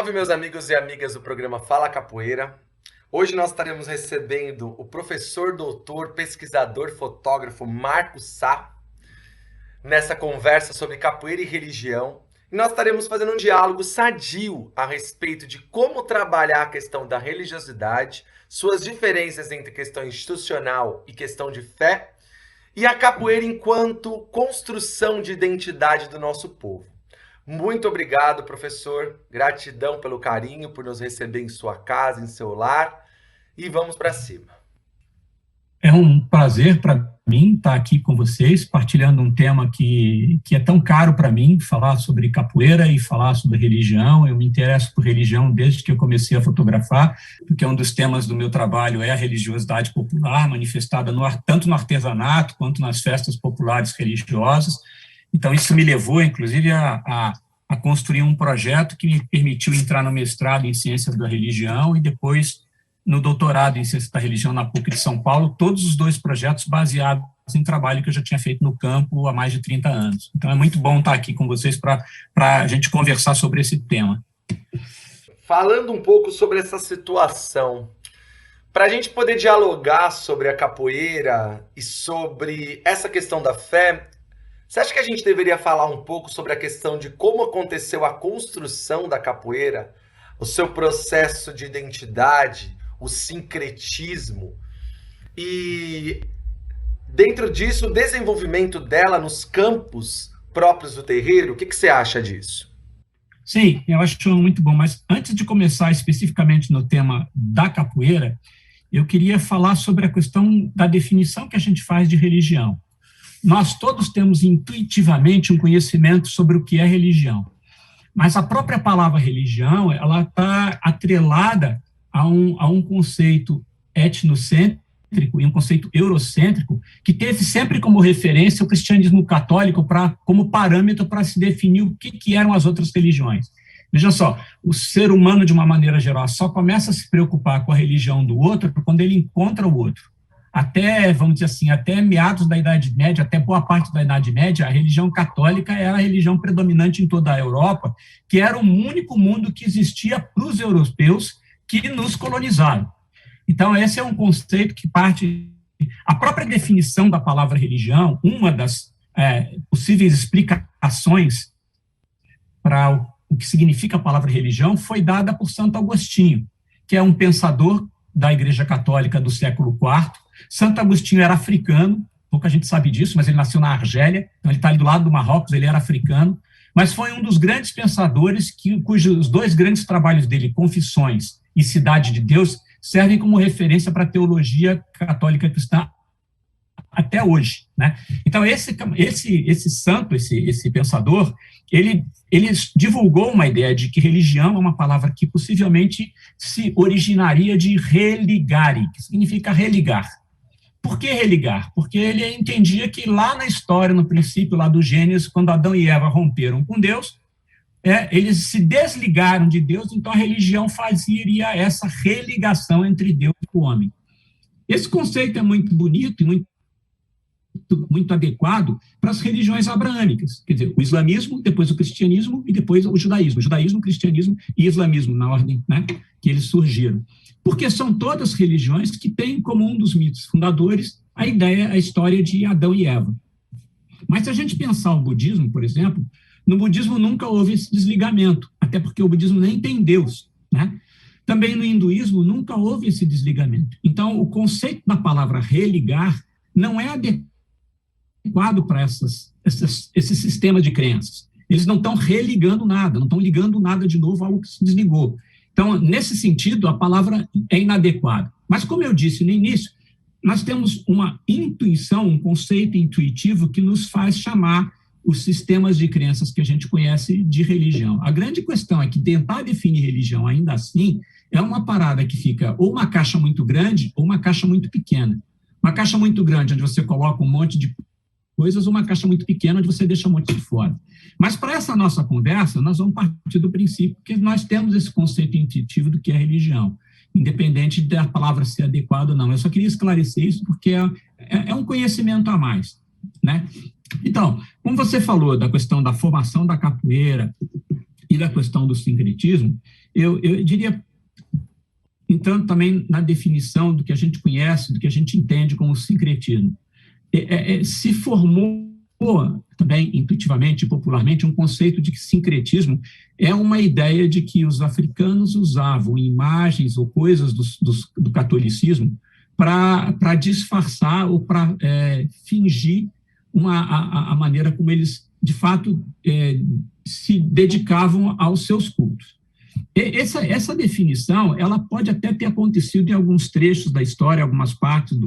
Salve, meus amigos e amigas do programa Fala Capoeira. Hoje nós estaremos recebendo o professor, doutor, pesquisador, fotógrafo Marcos Sá nessa conversa sobre capoeira e religião. E nós estaremos fazendo um diálogo sadio a respeito de como trabalhar a questão da religiosidade, suas diferenças entre questão institucional e questão de fé, e a capoeira enquanto construção de identidade do nosso povo. Muito obrigado, professor. Gratidão pelo carinho, por nos receber em sua casa, em seu lar. E vamos para cima. É um prazer para mim estar aqui com vocês, partilhando um tema que é tão caro para mim, falar sobre capoeira e falar sobre religião. Eu me interesso por religião desde que eu comecei a fotografar, porque um dos temas do meu trabalho é a religiosidade popular, manifestada tanto no artesanato quanto nas festas populares religiosas. Então, isso me levou, inclusive, a construir um projeto que me permitiu entrar no mestrado em Ciências da Religião e depois no doutorado em Ciências da Religião na PUC de São Paulo, todos os dois projetos baseados em trabalho que eu já tinha feito no campo há mais de 30 anos. Então, é muito bom estar aqui com vocês para a gente conversar sobre esse tema. Falando um pouco sobre essa situação, para a gente poder dialogar sobre a capoeira e sobre essa questão da fé, você acha que a gente deveria falar um pouco sobre a questão de como aconteceu a construção da capoeira, o seu processo de identidade, o sincretismo e, dentro disso, o desenvolvimento dela nos campos próprios do terreiro? O que você acha disso? Sim, eu acho muito bom, mas antes de começar especificamente no tema da capoeira, eu queria falar sobre a questão da definição que a gente faz de religião. Nós todos temos intuitivamente um conhecimento sobre o que é religião, mas a própria palavra religião, ela está atrelada a um conceito etnocêntrico e um conceito eurocêntrico que teve sempre como referência o cristianismo católico como parâmetro para se definir o que eram as outras religiões. Veja só, o ser humano, de uma maneira geral, só começa a se preocupar com a religião do outro quando ele encontra o outro. Até, vamos dizer assim, até meados da Idade Média, até boa parte da Idade Média, a religião católica era a religião predominante em toda a Europa, que era o único mundo que existia para os europeus que nos colonizaram. Então, esse é um conceito que parte... A própria definição da palavra religião, uma das possíveis explicações para o que significa a palavra religião, foi dada por Santo Agostinho, que é um pensador da Igreja Católica do século IV. Santo Agostinho era africano, pouca gente sabe disso, mas ele nasceu na Argélia, então ele está ali do lado do Marrocos, ele era africano, mas foi um dos grandes pensadores cujos dois grandes trabalhos dele, Confissões e Cidade de Deus, servem como referência para a teologia católica cristã até hoje, né? Então, esse santo, esse pensador, ele divulgou uma ideia de que religião é uma palavra que possivelmente se originaria de religare, que significa religar. Por que religar? Porque ele entendia que lá na história, no princípio lá do Gênesis, quando Adão e Eva romperam com Deus, eles se desligaram de Deus, então a religião fazia essa religação entre Deus e o homem. Esse conceito é muito bonito e muito adequado para as religiões abraâmicas, quer dizer, o islamismo, depois o cristianismo e depois o judaísmo, cristianismo e islamismo, na ordem, né, que eles surgiram. Porque são todas religiões que têm como um dos mitos fundadores a história de Adão e Eva. Mas se a gente pensar o budismo, por exemplo, no budismo nunca houve esse desligamento, até porque o budismo nem tem Deus, né? Também no hinduísmo nunca houve esse desligamento. Então, o conceito da palavra religar não é adequado para esse sistema de crenças. Eles não estão religando nada, não estão ligando nada de novo a algo que se desligou. Então, nesse sentido, a palavra é inadequada. Mas, como eu disse no início, nós temos uma intuição, um conceito intuitivo que nos faz chamar os sistemas de crenças que a gente conhece de religião. A grande questão é que tentar definir religião ainda assim é uma parada que fica ou uma caixa muito grande ou uma caixa muito pequena. Uma caixa muito grande, onde você coloca um monte de coisas, ou uma caixa muito pequena, onde você deixa um monte de fora. Mas para essa nossa conversa, nós vamos partir do princípio que nós temos esse conceito intuitivo do que é religião, independente da palavra ser adequada ou não. Eu só queria esclarecer isso porque é um conhecimento a mais, né? Então, como você falou da questão da formação da capoeira e da questão do sincretismo, eu diria, entrando também na definição do que a gente conhece, do que a gente entende como sincretismo, se formou também intuitivamente e popularmente um conceito de que sincretismo é uma ideia de que os africanos usavam imagens ou coisas do catolicismo para disfarçar ou para fingir a maneira como eles, de fato, se dedicavam aos seus cultos. Essa definição, ela pode até ter acontecido em alguns trechos da história, algumas partes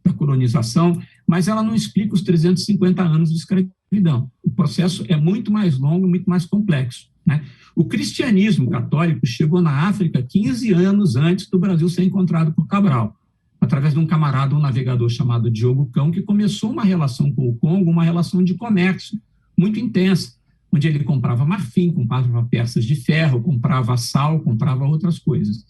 da colonização, mas ela não explica os 350 anos de escravidão. O processo é muito mais longo, muito mais complexo, né? O cristianismo católico chegou na África 15 anos antes do Brasil ser encontrado por Cabral, através de um camarada, um navegador chamado Diogo Cão, que começou uma relação com o Congo, uma relação de comércio muito intensa, onde ele comprava marfim, comprava peças de ferro, comprava sal, comprava outras coisas.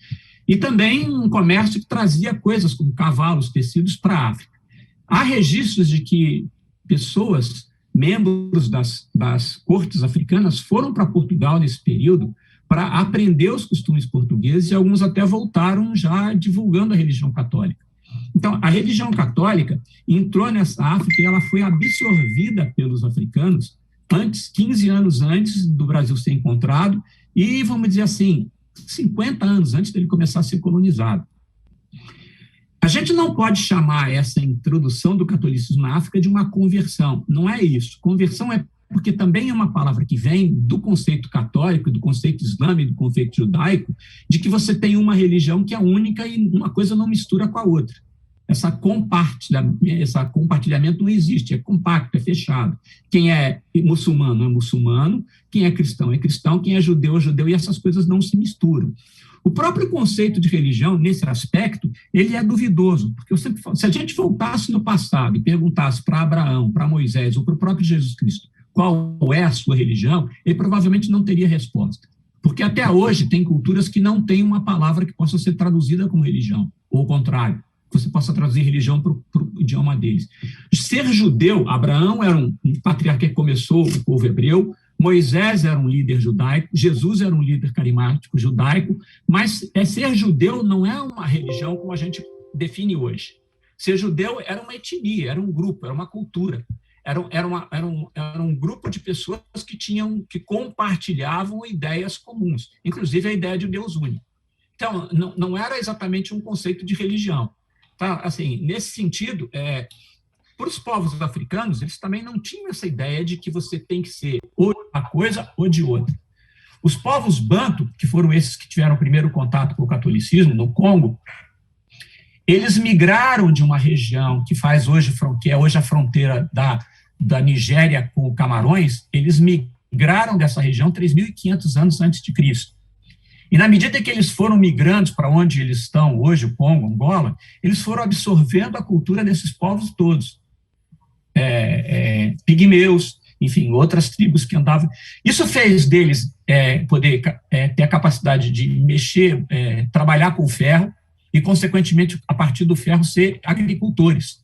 E também um comércio que trazia coisas como cavalos, tecidos para a África. Há registros de que pessoas, membros das cortes africanas, foram para Portugal nesse período para aprender os costumes portugueses e alguns até voltaram já divulgando a religião católica. Então, a religião católica entrou nessa África e ela foi absorvida pelos africanos 15 anos antes do Brasil ser encontrado e, vamos dizer assim, 50 anos antes dele começar a ser colonizado. A gente não pode chamar essa introdução do catolicismo na África de uma conversão, não é isso. Conversão é porque também é uma palavra que vem do conceito católico, do conceito islâmico, do conceito judaico, de que você tem uma religião que é única e uma coisa não mistura com a outra. Esse compartilhamento não existe, é compacto, é fechado. Quem é muçulmano é muçulmano, quem é cristão, quem é judeu, e essas coisas não se misturam. O próprio conceito de religião, nesse aspecto, ele é duvidoso, porque eu sempre falo, se a gente voltasse no passado e perguntasse para Abraão, para Moisés ou para o próprio Jesus Cristo qual é a sua religião, ele provavelmente não teria resposta. Porque até hoje tem culturas que não têm uma palavra que possa ser traduzida como religião, ou o contrário, você possa traduzir religião para o idioma deles. Ser judeu, Abraão era um patriarca que começou o povo hebreu, Moisés era um líder judaico, Jesus era um líder carismático judaico, mas ser judeu não é uma religião como a gente define hoje. Ser judeu era uma etnia, era um grupo, era uma cultura, era um grupo de pessoas que compartilhavam ideias comuns, inclusive a ideia de Deus único. Então, não era exatamente um conceito de religião. Tá? Assim, nesse sentido, para os povos africanos, eles também não tinham essa ideia de que você tem que ser ou de uma coisa ou de outra. Os povos banto, que foram esses que tiveram o primeiro contato com o catolicismo no Congo, eles migraram de uma região que é hoje a fronteira da Nigéria com o Camarões, eles migraram dessa região 3.500 anos antes de Cristo. E na medida que eles foram migrando para onde eles estão hoje, o Congo, Angola, eles foram absorvendo a cultura desses povos todos. Pigmeus, enfim, outras tribos que andavam. Isso fez deles poder ter a capacidade de mexer, trabalhar com o ferro e, consequentemente, a partir do ferro, ser agricultores.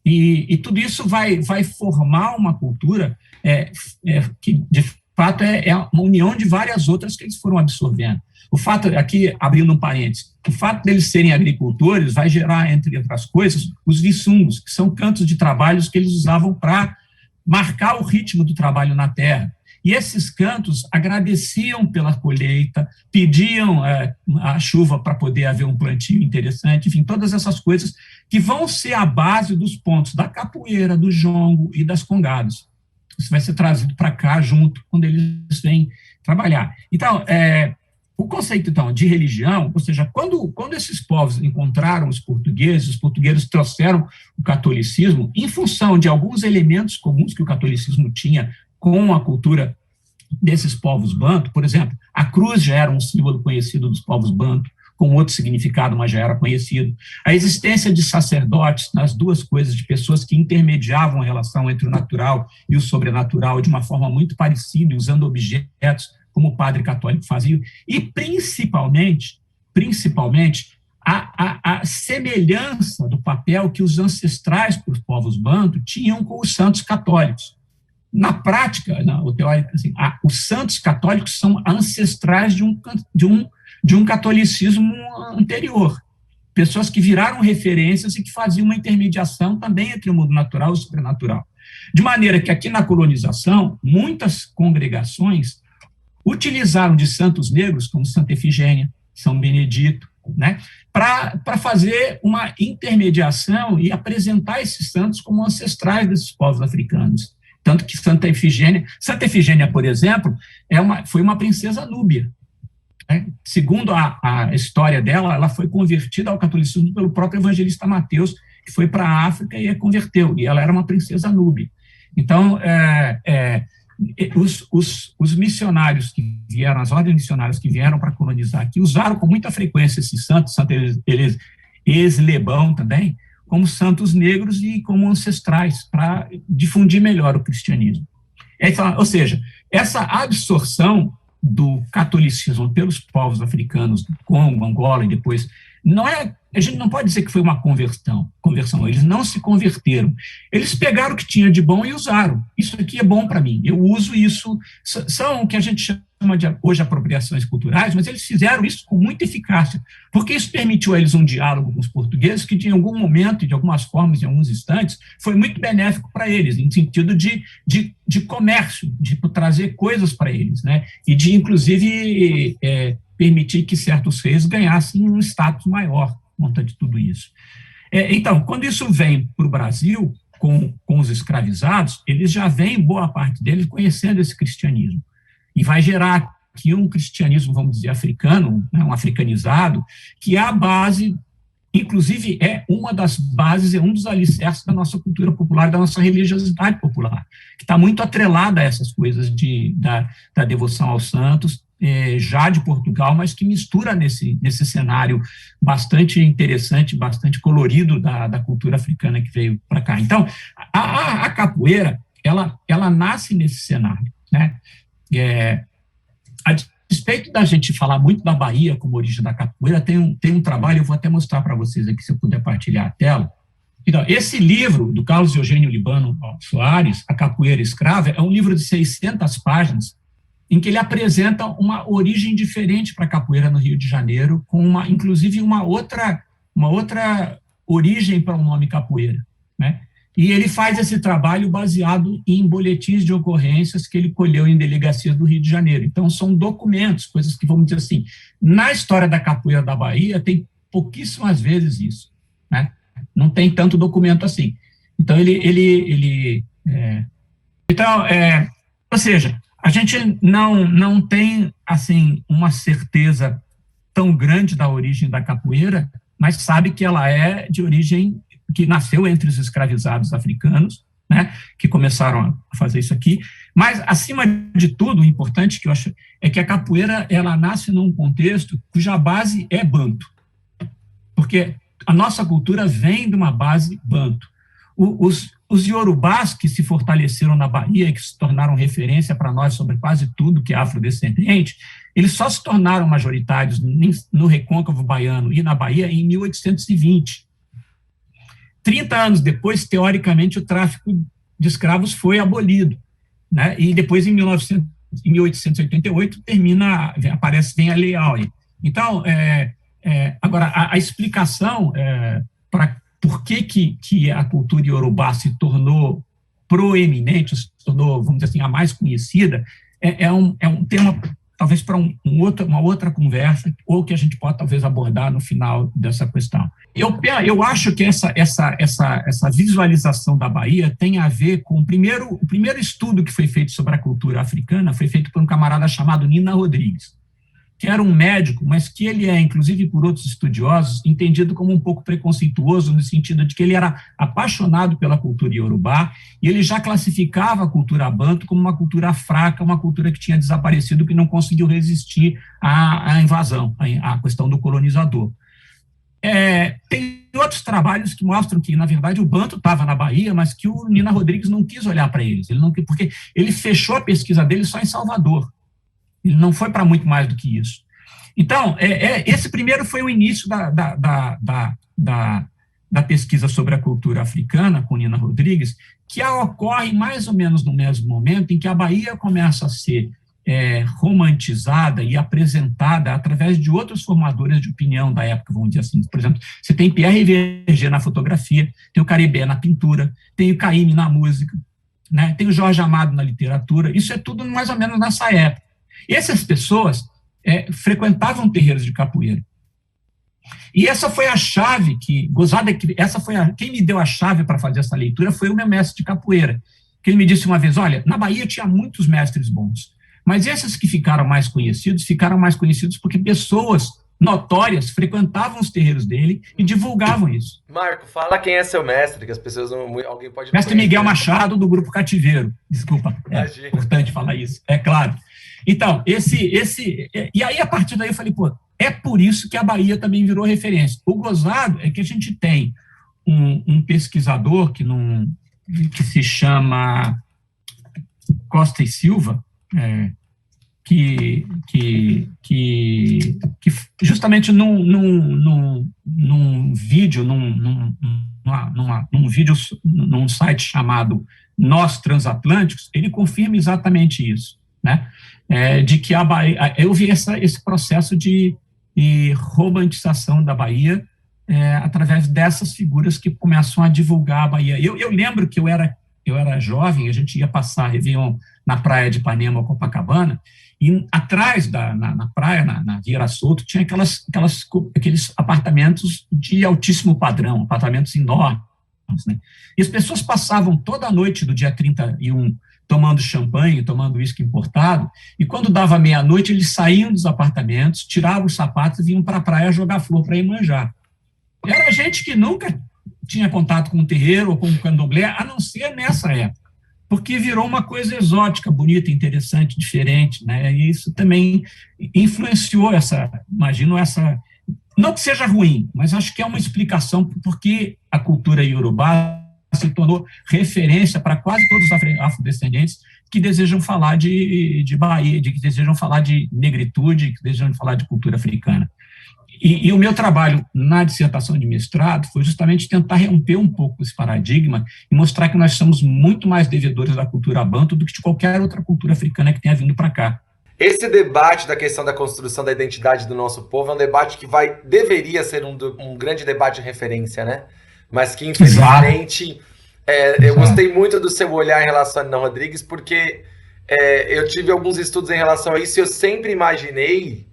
E tudo isso vai formar uma cultura que, de fato, é uma união de várias outras que eles foram absorvendo. O fato, aqui, abrindo um parênteses, o fato deles serem agricultores vai gerar, entre outras coisas, os vissungos, que são cantos de trabalhos que eles usavam para marcar o ritmo do trabalho na terra. E esses cantos agradeciam pela colheita, pediam a chuva para poder haver um plantio interessante, enfim, todas essas coisas que vão ser a base dos pontos da capoeira, do jongo e das congadas. Isso vai ser trazido para cá junto, quando eles vêm trabalhar. Então, o conceito, então, de religião, ou seja, quando esses povos encontraram os portugueses trouxeram o catolicismo em função de alguns elementos comuns que o catolicismo tinha com a cultura desses povos banto. Por exemplo, a cruz já era um símbolo conhecido dos povos banto, com outro significado, mas já era conhecido. A existência de sacerdotes, nas duas coisas, de pessoas que intermediavam a relação entre o natural e o sobrenatural de uma forma muito parecida, usando objetos, como o padre católico fazia, e principalmente a semelhança do papel que os ancestrais dos povos banto tinham com os santos católicos. Na prática, teórico, assim, os santos católicos são ancestrais de um de um catolicismo anterior. Pessoas que viraram referências e que faziam uma intermediação também entre o mundo natural e o sobrenatural. De maneira que aqui na colonização, muitas congregações utilizaram de santos negros, como Santa Efigênia, São Benedito, né, para fazer uma intermediação e apresentar esses santos como ancestrais desses povos africanos. Tanto que Santa Efigênia, por exemplo, foi uma princesa núbia. Né? Segundo a história dela, ela foi convertida ao catolicismo pelo próprio evangelista Mateus, que foi para a África e a converteu, e ela era uma princesa núbia. Então, os missionários que vieram, as ordens missionárias que vieram para colonizar aqui, usaram com muita frequência esses santos, Santo Eslebão também, como santos negros e como ancestrais, para difundir melhor o cristianismo. Ou seja, essa absorção do catolicismo pelos povos africanos, Congo, Angola e depois, a gente não pode dizer que foi uma conversão, eles não se converteram, eles pegaram o que tinha de bom e usaram. Isso aqui é bom para mim, eu uso isso, são o que a gente chama de hoje apropriações culturais, mas eles fizeram isso com muita eficácia, porque isso permitiu a eles um diálogo com os portugueses que de algum momento, e de algumas formas, em alguns instantes, foi muito benéfico para eles, em sentido de comércio, de trazer coisas para eles, né? E de, inclusive, permitir que certos reis ganhassem um status maior por conta de tudo isso. Então, quando isso vem para o Brasil, com os escravizados, eles já vêm, boa parte deles, conhecendo esse cristianismo. E vai gerar aqui um cristianismo, vamos dizer, africano, né, um africanizado, que é a base, inclusive é uma das bases, é um dos alicerces da nossa cultura popular, da nossa religiosidade popular, que está muito atrelada a essas coisas da devoção aos santos, já de Portugal, mas que mistura nesse cenário bastante interessante, bastante colorido da cultura africana que veio para cá. Então, a capoeira, ela nasce nesse cenário, né? A despeito da gente falar muito da Bahia como origem da capoeira, tem um trabalho, eu vou até mostrar para vocês aqui, se eu puder partilhar a tela. Então, esse livro, do Carlos Eugênio Libano Soares, A Capoeira Escrava, é um livro de 600 páginas, em que ele apresenta uma origem diferente para a capoeira no Rio de Janeiro, com inclusive uma outra origem para o nome capoeira, né? E ele faz esse trabalho baseado em boletins de ocorrências que ele colheu em delegacias do Rio de Janeiro. Então, são documentos, coisas que, vamos dizer assim, na história da capoeira da Bahia, tem pouquíssimas vezes isso, né? Não tem tanto documento assim. Então, ou seja, a gente não tem, assim, uma certeza tão grande da origem da capoeira, mas sabe que ela é de origem que nasceu entre os escravizados africanos, né, que começaram a fazer isso aqui. Mas, acima de tudo, o importante que eu acho é que a capoeira ela nasce num contexto cuja base é banto, porque a nossa cultura vem de uma base banto. Os iorubás que se fortaleceram na Bahia, que se tornaram referência para nós sobre quase tudo que é afrodescendente, eles só se tornaram majoritários no recôncavo baiano e na Bahia em 1820. 30 anos depois, teoricamente, o tráfico de escravos foi abolido, né? E depois, em 1888, vem a Lei Áurea. Então, agora, a explicação para por que a cultura iorubá se tornou proeminente, se tornou, vamos dizer assim, a mais conhecida, é um tema, talvez, para uma outra conversa, ou que a gente pode, talvez, abordar no final dessa questão. Eu acho que essa visualização da Bahia tem a ver com o primeiro estudo que foi feito sobre a cultura africana, foi feito por um camarada chamado Nina Rodrigues, que era um médico, mas que ele inclusive por outros estudiosos, entendido como um pouco preconceituoso, no sentido de que ele era apaixonado pela cultura iorubá, e ele já classificava a cultura banto como uma cultura fraca, uma cultura que tinha desaparecido, que não conseguiu resistir à invasão, à questão do colonizador. Tem outros trabalhos que mostram que, na verdade, o banto estava na Bahia, mas que o Nina Rodrigues não quis olhar para eles, porque ele fechou a pesquisa dele só em Salvador. Ele não foi para muito mais do que isso. Então, esse primeiro foi o início da pesquisa sobre a cultura africana, com Nina Rodrigues, que ocorre mais ou menos no mesmo momento em que a Bahia começa a ser romantizada e apresentada através de outros formadores de opinião da época, vamos dizer assim. Por exemplo, você tem Pierre Verger na fotografia, tem o Caribé na pintura, tem o Caymmi na música, né? Tem o Jorge Amado na literatura, isso é tudo mais ou menos nessa época. E essas pessoas frequentavam terreiros de capoeira. E essa foi a chave quem me deu a chave para fazer essa leitura foi o meu mestre de capoeira, que ele me disse uma vez, olha, na Bahia tinha muitos mestres bons, mas esses que ficaram mais conhecidos porque pessoas notórias frequentavam os terreiros dele e divulgavam isso. Marco, fala quem é seu mestre, que as pessoas alguém pode Mestre Miguel Machado, do Grupo Cativeiro. Desculpa, Imagina. Importante falar isso, é claro. Então, e aí, a partir daí, eu falei, é por isso que a Bahia também virou referência. O gozado é que a gente tem um pesquisador que se chama Costa e Silva, que justamente num vídeo, num site chamado Nós Transatlânticos, ele confirma exatamente isso, né? De que a Bahia, eu vi esse processo de romantização da Bahia através dessas figuras que começam a divulgar a Bahia. Eu lembro que eu era jovem, a gente ia passar Réveillon na praia de Ipanema, Copacabana, e atrás na praia, na Vieira Solto, tinha aqueles apartamentos de altíssimo padrão, apartamentos enormes, né? E as pessoas passavam toda a noite do dia 31 tomando champanhe, tomando uísque importado, e quando dava meia-noite, eles saíam dos apartamentos, tiravam os sapatos e vinham para a praia jogar flor para Iemanjá. Era gente que nunca tinha contato com o terreiro ou com o candomblé, a não ser nessa época, porque virou uma coisa exótica, bonita, interessante, diferente, né? E isso também influenciou imagino essa, não que seja ruim, mas acho que é uma explicação porque a cultura iorubá se tornou referência para quase todos os afrodescendentes que desejam falar de Bahia, que desejam falar de negritude, que desejam falar de cultura africana. E o meu trabalho na dissertação de mestrado foi justamente tentar romper um pouco esse paradigma e mostrar que nós somos muito mais devedores da cultura banto do que de qualquer outra cultura africana que tenha vindo para cá. Esse debate da questão da construção da identidade do nosso povo é um debate que deveria ser um grande debate de referência, né? Mas que, infelizmente, eu gostei muito do seu olhar em relação a Nina Rodrigues, porque eu tive alguns estudos em relação a isso e eu sempre imaginei,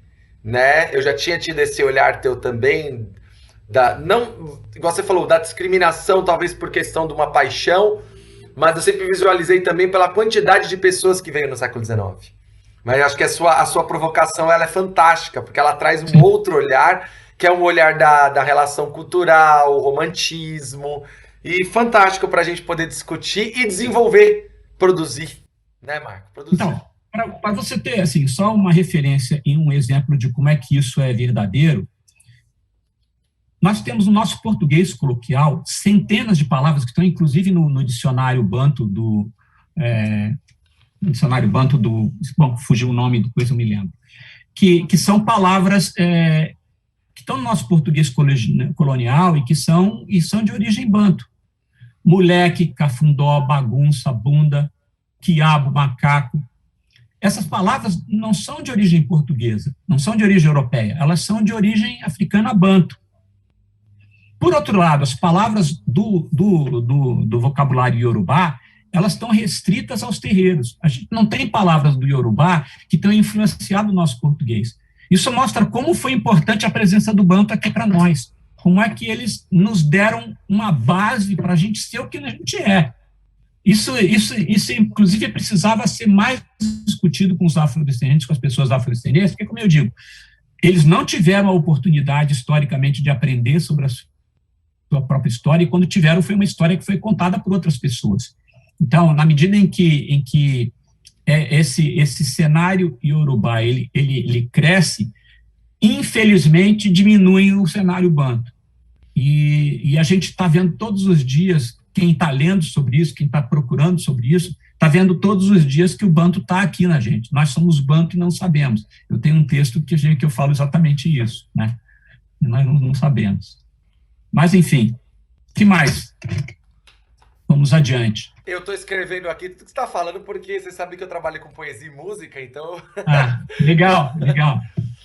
né? Eu já tinha tido esse olhar teu também, não, igual você falou, da discriminação, talvez por questão de uma paixão, mas eu sempre visualizei também pela quantidade de pessoas que veio no século XIX. Mas eu acho que a sua provocação ela é fantástica, porque ela traz um outro olhar, que é um olhar da relação cultural, romantismo, e fantástico para a gente poder discutir e desenvolver, produzir, né, Marco? Produzir. Então, para você ter assim, só uma referência e um exemplo de como é que isso é verdadeiro, nós temos no nosso português coloquial centenas de palavras que estão, inclusive, no dicionário banto bom, fugiu o nome, depois eu me lembro, que são palavras que estão no nosso português colonial e que são de origem banto. Moleque, cafundó, bagunça, bunda, quiabo, macaco. Essas palavras não são de origem portuguesa, não são de origem europeia, elas são de origem africana banto. Por outro lado, as palavras do vocabulário iorubá, elas estão restritas aos terreiros. A gente não tem palavras do iorubá que tenham influenciado o nosso português. Isso mostra como foi importante a presença do banto aqui para nós, como é que eles nos deram uma base para a gente ser o que a gente é. Isso, inclusive, precisava ser mais discutido com os afrodescendentes, com as pessoas afrodescendentes, porque, como eu digo, eles não tiveram a oportunidade, historicamente, de aprender sobre a sua própria história, e quando tiveram, foi uma história que foi contada por outras pessoas. Então, na medida em que esse cenário iorubá, ele cresce, infelizmente, diminui o cenário banto. E a gente está vendo todos os dias, quem está lendo sobre isso, quem está procurando sobre isso, está vendo todos os dias que o banto está aqui na gente. Nós somos banto e não sabemos. Eu tenho um texto que eu falo exatamente isso, né? Nós não sabemos. Mas, enfim, o que mais? vamos adiante. Eu estou escrevendo aqui tudo que você está falando, porque você sabe que eu trabalho com poesia e música, então Legal.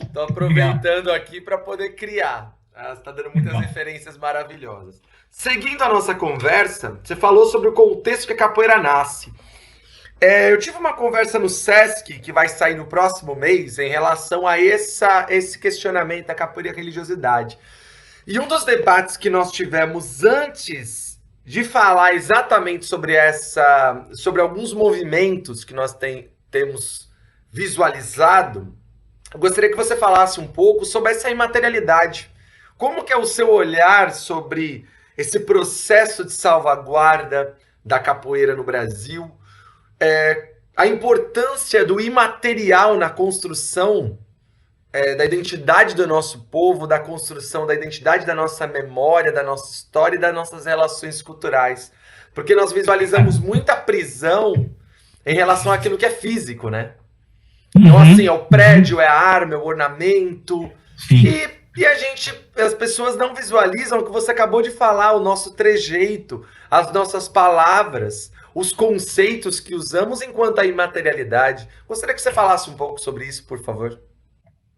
estou aproveitando aqui para poder criar. Você está dando muitas referências maravilhosas. Seguindo a nossa conversa, você falou sobre o contexto que a capoeira nasce. Eu tive uma conversa no Sesc, que vai sair no próximo mês, em relação a esse questionamento da capoeira e a religiosidade. E um dos debates que nós tivemos antes de falar exatamente sobre alguns movimentos que nós temos visualizado, eu gostaria que você falasse um pouco sobre essa imaterialidade. Como que é o seu olhar sobre esse processo de salvaguarda da capoeira no Brasil? A importância do imaterial na construção da identidade do nosso povo, da construção da identidade da nossa memória, da nossa história e das nossas relações culturais. Porque nós visualizamos muita prisão em relação àquilo que é físico, né? Então, assim, é o prédio, é a arma, é o ornamento. E as pessoas não visualizam o que você acabou de falar, o nosso trejeito, as nossas palavras, os conceitos que usamos enquanto a imaterialidade. Gostaria que você falasse um pouco sobre isso, por favor.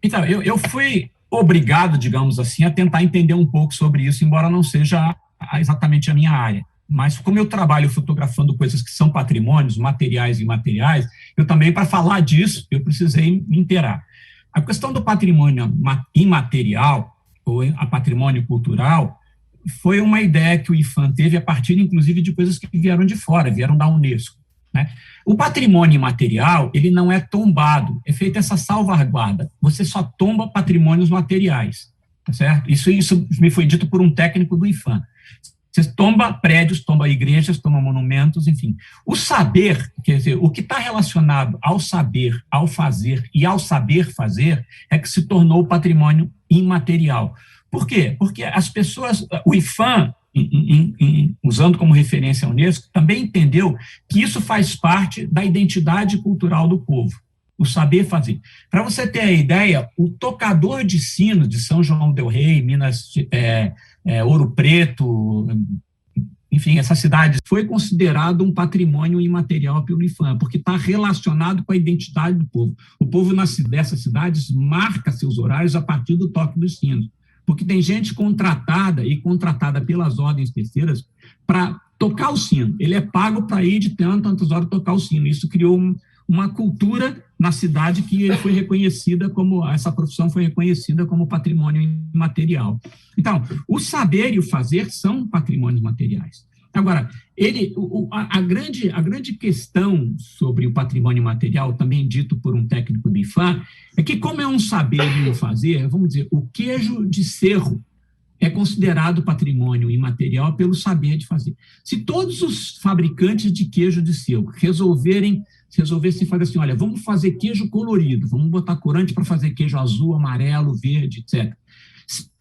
Então, eu fui obrigado, digamos assim, a tentar entender um pouco sobre isso, embora não seja exatamente a minha área. Mas como eu trabalho fotografando coisas que são patrimônios, materiais e imateriais, eu também, para falar disso, eu precisei me inteirar. A questão do patrimônio imaterial, ou a patrimônio cultural, foi uma ideia que o IPHAN teve a partir, inclusive, de coisas que vieram de fora, vieram da Unesco, né? O patrimônio imaterial, ele não é tombado, é feita essa salvaguarda. Você só tomba patrimônios materiais, tá certo? Isso me foi dito por um técnico do IPHAN. Você tomba prédios, tomba igrejas, tomba monumentos, enfim. O saber, quer dizer, o que está relacionado ao saber, ao fazer e ao saber fazer, é que se tornou patrimônio imaterial. Por quê? Porque as pessoas, o IPHAN, usando como referência a Unesco, também entendeu que isso faz parte da identidade cultural do povo, o saber fazer. Para você ter a ideia, o tocador de sino de São João del Rei, Minas, Ouro Preto, enfim, essas cidades, foi considerado um patrimônio imaterial pelo IPHAN, porque está relacionado com a identidade do povo. O povo dessas cidades marca seus horários a partir do toque dos sinos, porque tem gente contratada pelas ordens terceiras para tocar o sino. Ele é pago para ir de tantas horas tocar o sino. Isso criou uma cultura na cidade que ele foi reconhecida como, essa profissão foi reconhecida como patrimônio imaterial. Então, o saber e o fazer são patrimônios materiais. Agora, a grande questão sobre o patrimônio material, também dito por um técnico do IPHAN, é que, como é um saber e um fazer, vamos dizer, o queijo de cerro é considerado patrimônio imaterial pelo saber de fazer. Se todos os fabricantes de queijo de cerro resolvessem fazer assim, olha, vamos fazer queijo colorido, vamos botar corante para fazer queijo azul, amarelo, verde, etc.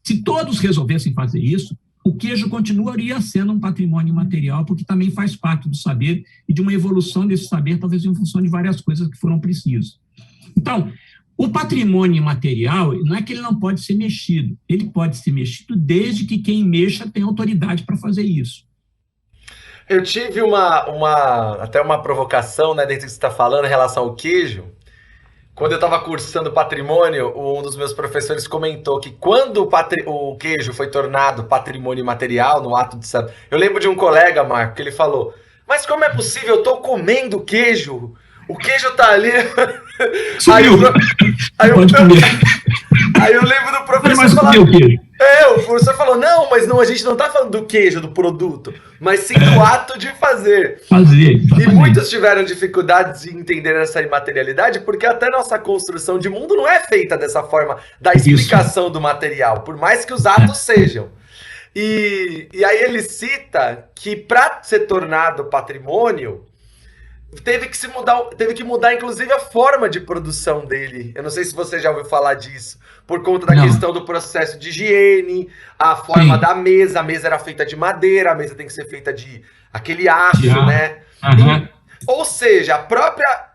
Se todos resolvessem fazer isso, o queijo continuaria sendo um patrimônio imaterial, porque também faz parte do saber e de uma evolução desse saber, talvez em função de várias coisas que foram precisas. Então, o patrimônio imaterial, não é que ele não pode ser mexido, ele pode ser mexido desde que quem mexa tenha autoridade para fazer isso. Eu tive até uma provocação, né, dentro do que você está falando em relação ao queijo. Quando eu estava cursando patrimônio, um dos meus professores comentou que quando o queijo foi tornado patrimônio imaterial, no ato de saber... Eu lembro de um colega, Marco, que ele falou, mas como é possível? Eu estou comendo queijo, o queijo tá ali... Aí eu lembro do professor falar... o professor falou, não, mas não, a gente não está falando do queijo, do produto, mas sim do ato de fazer. E muitos tiveram dificuldades de entender essa imaterialidade, porque até nossa construção de mundo não é feita dessa forma, da explicação do material, por mais que os atos sejam. E aí ele cita que para ser tornado patrimônio, teve que mudar, inclusive, a forma de produção dele. Eu não sei se você já ouviu falar disso, por conta da questão do processo de higiene, a forma da mesa. A mesa era feita de madeira, a mesa tem que ser feita de aquele aço, né? Ou seja, a própria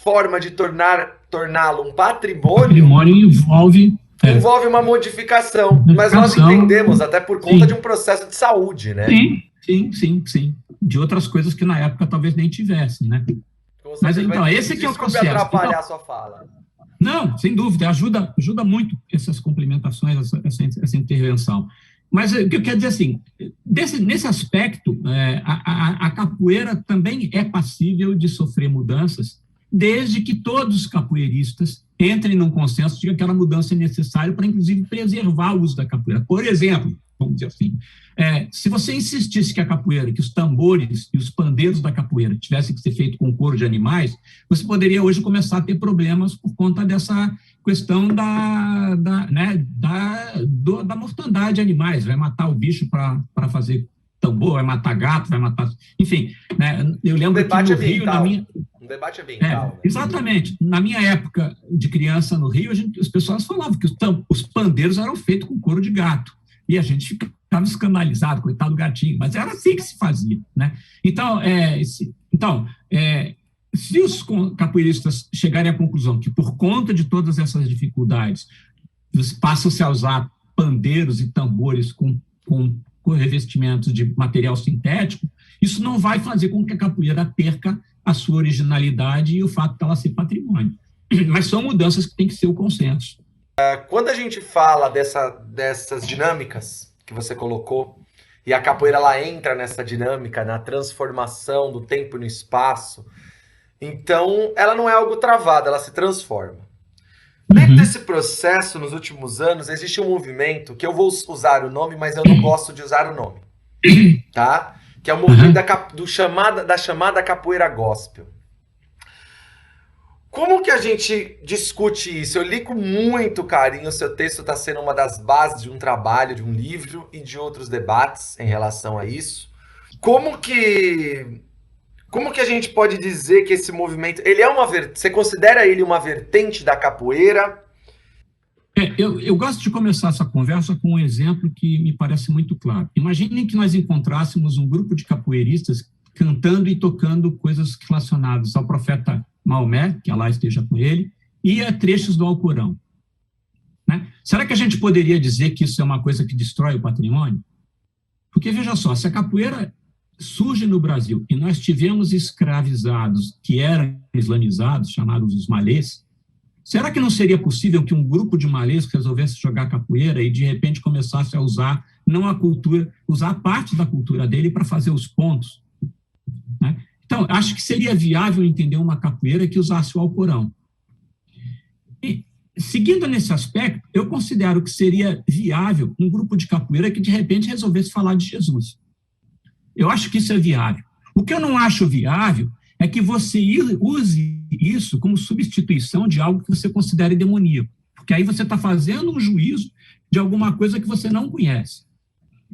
forma de torná-lo um patrimônio envolve uma modificação. Mas nós entendemos, até por conta de um processo de saúde, né? Sim. de outras coisas que na época talvez nem tivessem, né? Mas então, esse aqui é o processo. Desculpe atrapalhar a sua fala. Não, sem dúvida, ajuda muito essas complementações, essa intervenção. Mas o que eu quero dizer assim, nesse aspecto, a capoeira também é passível de sofrer mudanças, desde que todos os capoeiristas entrem num consenso de que aquela mudança é necessária para, inclusive, preservar o uso da capoeira. Por exemplo, vamos dizer assim, se você insistisse que a capoeira, que os tambores e os pandeiros da capoeira tivessem que ser feitos com couro de animais, você poderia hoje começar a ter problemas por conta dessa questão da mortandade de animais. Vai matar o bicho para fazer tambor, vai matar gato, vai matar... Enfim, né, eu lembro que no Rio... Um debate ambiental. Né? Exatamente. Na minha época de criança no Rio, as pessoas falavam que os pandeiros eram feitos com couro de gato. E a gente ficava escandalizado, coitado do gatinho, mas era assim que se fazia, né? Então, se os capoeiristas chegarem à conclusão que, por conta de todas essas dificuldades, passam-se a usar pandeiros e tambores com revestimentos de material sintético, isso não vai fazer com que a capoeira perca a sua originalidade e o fato de ela ser patrimônio. Mas são mudanças que tem que ser o consenso. Quando a gente fala dessas dinâmicas que você colocou, e a capoeira ela entra nessa dinâmica, na transformação do tempo e no espaço, então ela não é algo travado, ela se transforma. Dentro desse processo, nos últimos anos, existe um movimento que eu vou usar o nome, mas eu não gosto de usar o nome, tá? Que é o movimento da chamada capoeira gospel. Como que a gente discute isso? Eu li com muito carinho, o seu texto está sendo uma das bases de um trabalho, de um livro e de outros debates em relação a isso. Como que a gente pode dizer que esse movimento, você considera ele uma vertente da capoeira? Eu gosto de começar essa conversa com um exemplo que me parece muito claro. Imaginem que nós encontrássemos um grupo de capoeiristas cantando e tocando coisas relacionadas ao profeta Maomé, que Allah esteja com ele, e a trechos do Alcorão. Né? Será que a gente poderia dizer que isso é uma coisa que destrói o patrimônio? Porque, veja só, se a capoeira surge no Brasil e nós tivemos escravizados que eram islamizados, chamados os malês, será que não seria possível que um grupo de malês resolvesse jogar capoeira e, de repente, começasse a usar, não a cultura, usar parte da cultura dele para fazer os pontos? Né? Então, acho que seria viável entender uma capoeira que usasse o Alcorão. E, seguindo nesse aspecto, eu considero que seria viável um grupo de capoeira que, de repente, resolvesse falar de Jesus. Eu acho que isso é viável. O que eu não acho viável é que você use isso como substituição de algo que você considere demoníaco, porque aí você está fazendo um juízo de alguma coisa que você não conhece.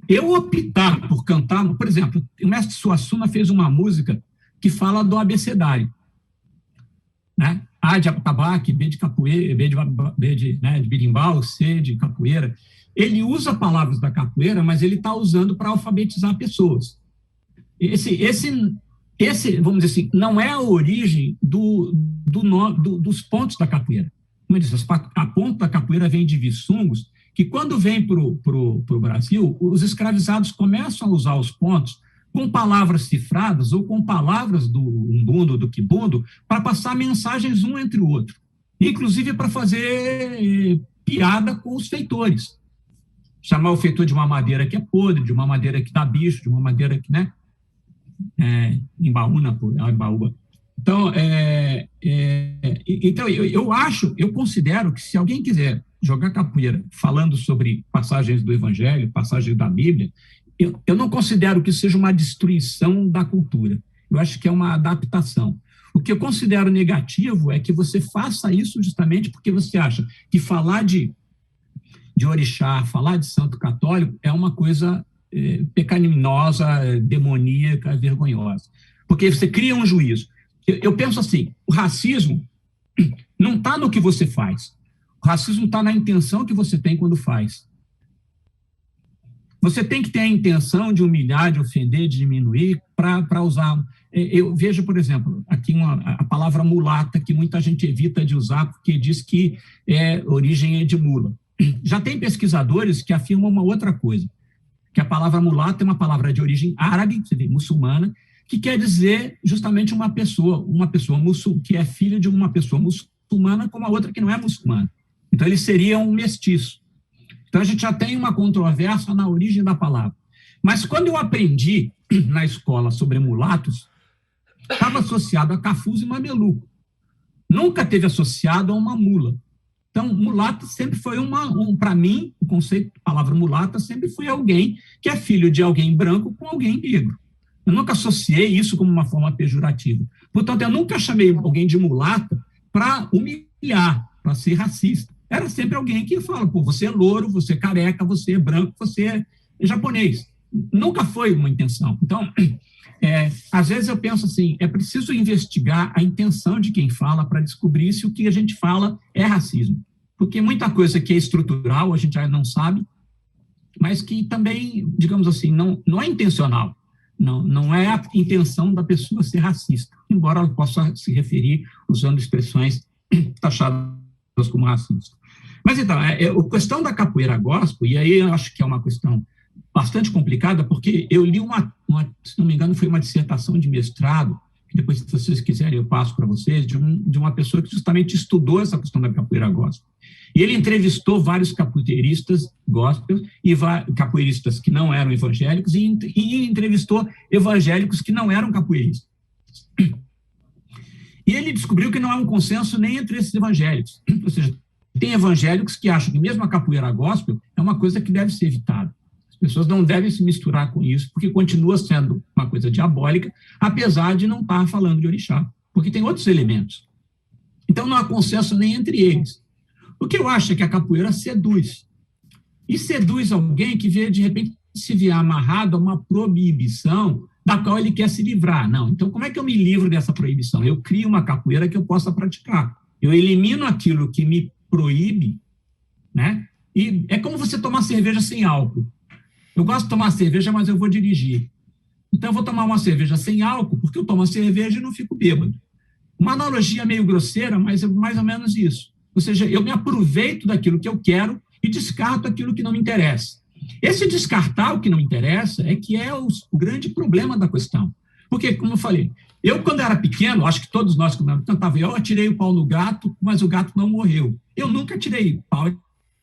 Eu optar por cantar, por exemplo, o mestre Suassuna fez uma música que fala do abecedário, né? A de atabaque, B de capoeira, B de berimbau, C de capoeira. Ele usa palavras da capoeira, mas ele está usando para alfabetizar pessoas. Esse, vamos dizer assim, não é a origem dos pontos da capoeira. Como eu disse, a ponta da capoeira vem de Vissungos, que quando vem para o Brasil, os escravizados começam a usar os pontos com palavras cifradas ou com palavras do umbundo, do quibundo, para passar mensagens um entre o outro, inclusive para fazer piada com os feitores. Chamar o feitor de uma madeira que é podre, de uma madeira que dá bicho, de uma madeira que, né, embaúna, embaúba. Então, eu considero que se alguém quiser jogar capoeira falando sobre passagens do Evangelho, passagens da Bíblia, eu não considero que seja uma destruição da cultura. Eu acho que é uma adaptação. O que eu considero negativo é que você faça isso justamente porque você acha que falar de orixá, falar de santo católico é uma coisa pecaminosa, demoníaca, vergonhosa. Porque você cria um juízo. Eu penso assim, o racismo não está no que você faz. O racismo está na intenção que você tem quando faz. Você tem que ter a intenção de humilhar, de ofender, de diminuir, para usar. Eu vejo, por exemplo, aqui a palavra mulata, que muita gente evita de usar, porque diz que origem é de mula. Já tem pesquisadores que afirmam uma outra coisa. que a palavra mulato é uma palavra de origem árabe, muçulmana, que quer dizer justamente uma pessoa que é filha de uma pessoa muçulmana com uma outra que não é muçulmana. Então, ele seria um mestiço. Então, a gente já tem uma controvérsia na origem da palavra. Mas, quando eu aprendi na escola sobre mulatos, estava associado a cafuzo e mameluco. Nunca teve associado a uma mula. Então, mulata sempre foi para mim, o conceito da palavra mulata sempre foi alguém que é filho de alguém branco com alguém negro. Eu nunca associei isso como uma forma pejorativa. Portanto, eu nunca chamei alguém de mulata para humilhar, para ser racista. Era sempre alguém que fala, pô, você é louro, você é careca, você é branco, você é japonês. Nunca foi uma intenção. Então, às vezes eu penso assim, é preciso investigar a intenção de quem fala para descobrir se o que a gente fala é racismo. Porque muita coisa que é estrutural, a gente já não sabe, mas que também, digamos assim, não é intencional. Não é a intenção da pessoa ser racista, embora ela possa se referir usando expressões taxadas como racista. Mas então, a questão da capoeira gospel, e aí eu acho que é uma questão bastante complicada, porque eu li se não me engano, foi uma dissertação de mestrado, que depois, se vocês quiserem, eu passo para vocês, de uma pessoa que justamente estudou essa questão da capoeira gospel. E ele entrevistou vários capoeiristas gospel, e capoeiristas que não eram evangélicos, e entrevistou evangélicos que não eram capoeiristas. E ele descobriu que não há um consenso nem entre esses evangélicos. Ou seja, tem evangélicos que acham que mesmo a capoeira gospel é uma coisa que deve ser evitada. As pessoas não devem se misturar com isso, porque continua sendo uma coisa diabólica, apesar de não estar falando de orixá, porque tem outros elementos. Então, não há consenso nem entre eles. O que eu acho é que a capoeira seduz. E seduz alguém que, de repente, se vier amarrado a uma proibição da qual ele quer se livrar. Não, então, como é que eu me livro dessa proibição? Eu crio uma capoeira que eu possa praticar. Eu elimino aquilo que me proíbe, né? E é como você tomar cerveja sem álcool. Eu gosto de tomar cerveja, mas eu vou dirigir. Então, eu vou tomar uma cerveja sem álcool, porque eu tomo a cerveja e não fico bêbado. Uma analogia meio grosseira, mas é mais ou menos isso. Ou seja, eu me aproveito daquilo que eu quero e descarto aquilo que não me interessa. Esse descartar o que não me interessa é que é o grande problema da questão. Porque, como eu falei, eu, quando era pequeno, acho que todos nós, quando cantava, eu atirei o pau no gato, mas o gato não morreu. Eu nunca tirei pau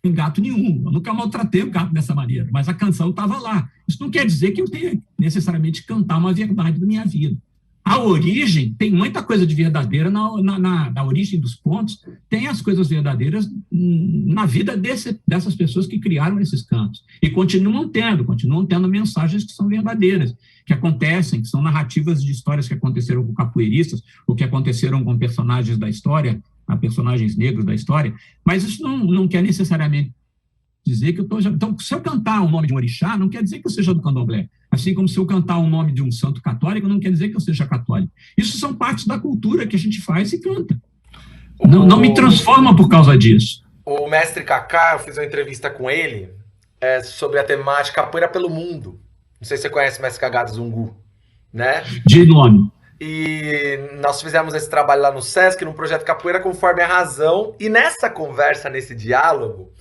em gato nenhum, eu nunca maltratei o gato dessa maneira, mas a canção estava lá. Isso não quer dizer que eu tenha necessariamente que cantar uma verdade da minha vida. A origem, tem muita coisa de verdadeira na origem dos pontos, tem as coisas verdadeiras na vida dessas pessoas que criaram esses cantos. E continuam tendo mensagens que são verdadeiras, que acontecem, que são narrativas de histórias que aconteceram com capoeiristas, ou que aconteceram com personagens da história, personagens negros da história, mas isso não quer necessariamente dizer que eu estou... Então, se eu cantar o nome de um orixá, não quer dizer que eu seja do candomblé. Assim como se eu cantar o nome de um santo católico, não quer dizer que eu seja católico. Isso são partes da cultura que a gente faz e canta. Não me transforma por causa disso. O mestre Kaká, eu fiz uma entrevista com ele sobre a temática capoeira pelo mundo. Não sei se você conhece o mestre Cagado Zungu, né? De nome. E nós fizemos esse trabalho lá no Sesc, num projeto Capoeira Conforme a Razão, e nessa conversa, nesse diálogo,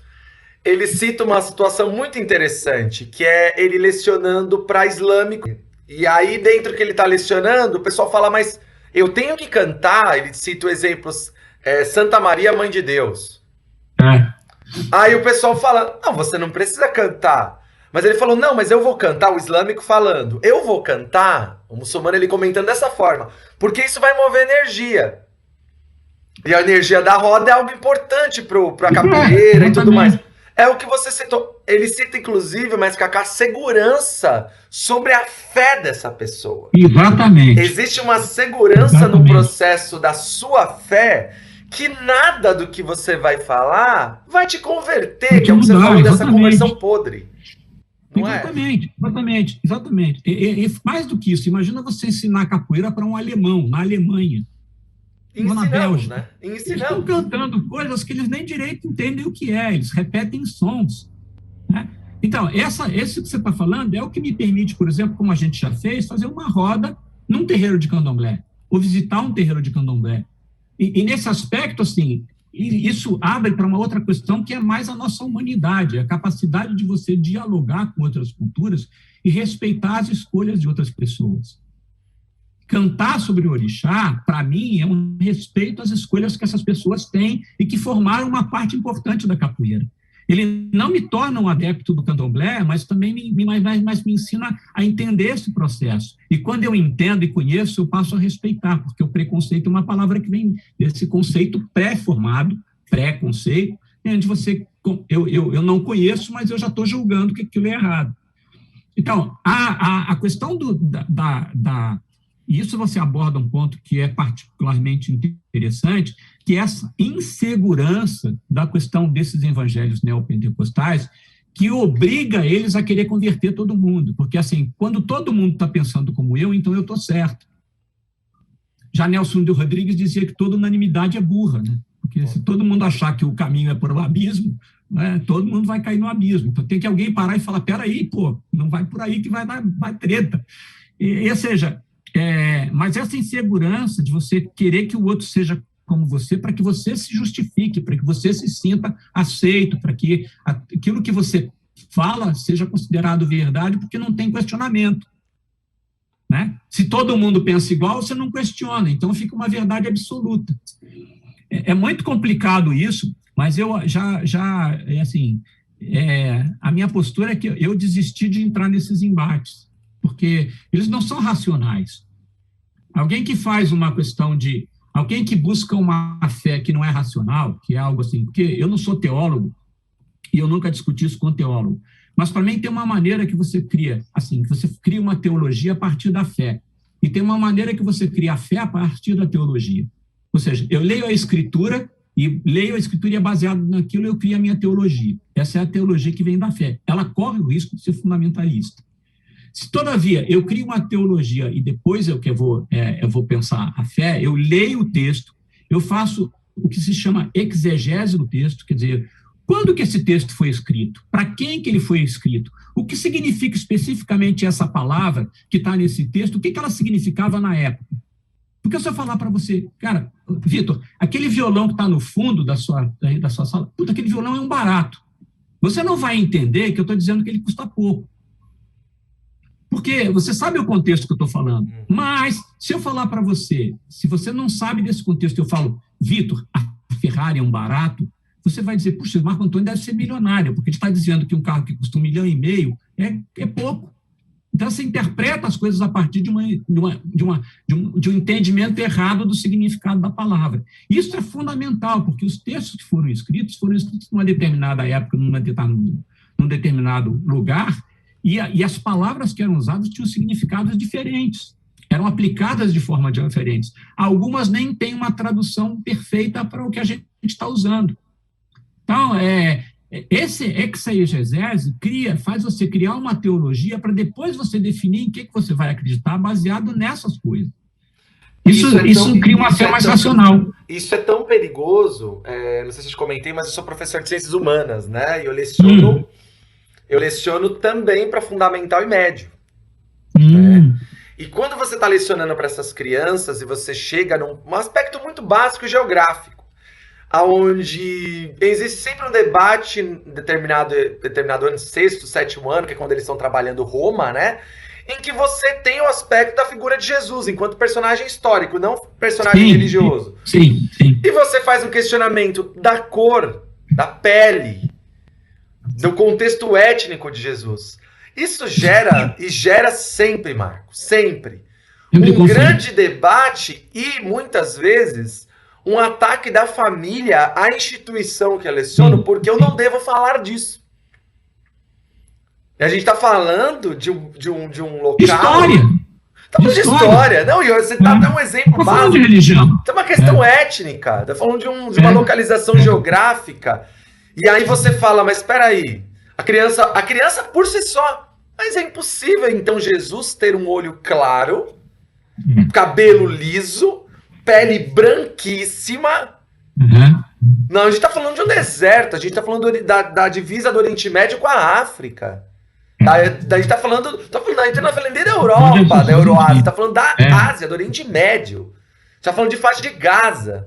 ele cita uma situação muito interessante, que é ele lecionando para islâmico. E aí, dentro que ele está lecionando, o pessoal fala, mas eu tenho que cantar, ele cita exemplos, Santa Maria, Mãe de Deus. Aí o pessoal fala, não, você não precisa cantar. Mas ele falou, não, mas eu vou cantar, o islâmico falando, eu vou cantar, o muçulmano ele comentando dessa forma, porque isso vai mover energia. E a energia da roda é algo importante para a capoeira e tudo mais. É o que você citou. Ele cita, inclusive, mas Kaká, segurança sobre a fé dessa pessoa. Exatamente. Existe uma segurança no processo da sua fé que nada do que você vai falar vai te converter, que é o que você falou dessa conversão podre. Exatamente. E mais do que isso, imagina você ensinar capoeira para um alemão, na Alemanha. Na Bélgica. Né? Eles estão cantando coisas que eles nem direito entendem o que é, eles repetem sons. Né? Então, esse que você está falando é o que me permite, por exemplo, como a gente já fez, fazer uma roda num terreiro de candomblé, ou visitar um terreiro de candomblé. E nesse aspecto, assim, E isso abre para uma outra questão que é mais a nossa humanidade, a capacidade de você dialogar com outras culturas e respeitar as escolhas de outras pessoas. Cantar sobre o orixá, para mim, é um respeito às escolhas que essas pessoas têm e que formaram uma parte importante da capoeira. Ele não me torna um adepto do candomblé, mas também me ensina a entender esse processo. E quando eu entendo e conheço, eu passo a respeitar, porque o preconceito é uma palavra que vem desse conceito pré-formado, pré-conceito, onde eu não conheço, mas eu já estou julgando que aquilo é errado. Então, a questão e isso você aborda um ponto que é particularmente interessante, que é essa insegurança da questão desses evangelhos neopentecostais, que obriga eles a querer converter todo mundo. Porque, assim, quando todo mundo está pensando como eu, então eu estou certo. Já Nelson de Rodrigues dizia que toda unanimidade é burra, né? Porque se todo mundo achar que o caminho é por um abismo, né, todo mundo vai cair no abismo. Então tem que alguém parar e falar, peraí, pô, não vai por aí que vai treta. Ou seja, mas essa insegurança de você querer que o outro seja como você, para que você se justifique, para que você se sinta aceito, para que aquilo que você fala seja considerado verdade, porque não tem questionamento. Né? Se todo mundo pensa igual, você não questiona, então fica uma verdade absoluta. É muito complicado isso, mas eu a minha postura é que eu desisti de entrar nesses embates, porque eles não são racionais. Alguém que faz uma questão alguém que busca uma fé que não é racional, que é algo assim, porque eu não sou teólogo, e eu nunca discuti isso com teólogo, mas para mim tem uma maneira que você cria, assim, que você cria uma teologia a partir da fé, e tem uma maneira que você cria a fé a partir da teologia. Ou seja, eu leio a Escritura, e é baseado naquilo, eu crio a minha teologia. Essa é a teologia que vem da fé. Ela corre o risco de ser fundamentalista. Se, todavia, eu crio uma teologia e depois eu vou pensar a fé, eu leio o texto, eu faço o que se chama exegese do texto, quer dizer, quando que esse texto foi escrito? Para quem que ele foi escrito? O que significa especificamente essa palavra que está nesse texto? O que ela significava na época? Porque se eu falar para você, cara, Vitor, aquele violão que está no fundo da sua sala, puta, aquele violão é um barato. Você não vai entender que eu estou dizendo que ele custa pouco. Porque você sabe o contexto que eu estou falando. Mas, se eu falar para você, se você não sabe desse contexto, eu falo, Vitor, a Ferrari é um barato, você vai dizer, puxa, o Marco Antônio deve ser milionário, porque ele está dizendo que um carro que custa 1,5 milhão é pouco. Então, você interpreta as coisas a partir de um entendimento errado do significado da palavra. Isso é fundamental, porque os textos que foram escritos numa determinada época, num determinado lugar, e as palavras que eram usadas tinham significados diferentes, eram aplicadas de forma diferente. Algumas nem têm uma tradução perfeita para o que a gente está usando. Então, esse exegese faz você criar uma teologia para depois você definir em que você vai acreditar baseado nessas coisas. Isso cria uma fé mais racional. Isso é tão perigoso, não sei se eu te comentei, mas eu sou professor de ciências humanas, né? E eu leciono também para fundamental e médio. Né? E quando você está lecionando para essas crianças e você chega num aspecto muito básico geográfico, onde existe sempre um debate determinado ano, 6º, 7º ano, que é quando eles estão trabalhando Roma, né? Em que você tem o aspecto da figura de Jesus, enquanto personagem histórico, não personagem religioso. Sim. E você faz um questionamento da cor, da pele, do contexto étnico de Jesus. Isso gera sempre, Marco, sempre. Um grande debate e, muitas vezes, um ataque da família à instituição que eu leciono, porque eu não devo falar disso. A gente está falando de um local... História! Estamos de história. Não, e você está dando um exemplo básico. De religião. Tem uma questão étnica. Está falando de uma localização geográfica. E aí você fala, mas espera aí, a criança por si só, mas é impossível então Jesus ter um olho claro, cabelo liso, pele branquíssima. Não, a gente está falando de um deserto, a gente está falando da divisa do Oriente Médio com a África. A gente está falando, a gente não está falando nem da Europa, da Euroásia, está falando da Ásia, do Oriente Médio. Está falando de faixa de Gaza.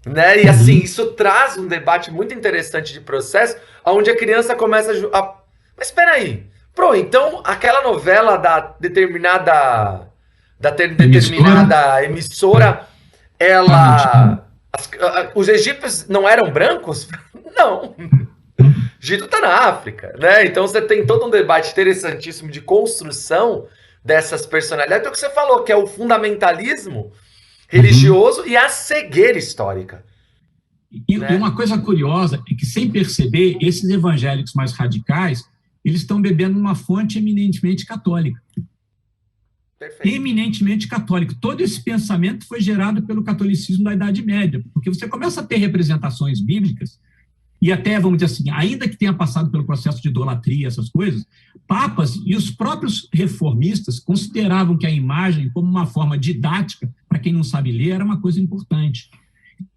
né? E assim, isso traz um debate muito interessante de processo, onde a criança começa Mas espera aí, então aquela novela Emissora, determinada emissora, ela... os egípcios não eram brancos? Não. Egito está na África, né? Então você tem todo um debate interessantíssimo de construção dessas personalidades. Então, o que você falou, que é o fundamentalismo religioso e a cegueira histórica. E uma coisa curiosa é que, sem perceber, esses evangélicos mais radicais, eles estão bebendo uma fonte eminentemente católica. Perfeito. Eminentemente católico. Todo esse pensamento foi gerado pelo catolicismo da Idade Média, porque você começa a ter representações bíblicas, e até, vamos dizer assim, ainda que tenha passado pelo processo de idolatria, essas coisas, papas e os próprios reformistas consideravam que a imagem, como uma forma didática, para quem não sabe ler, era uma coisa importante.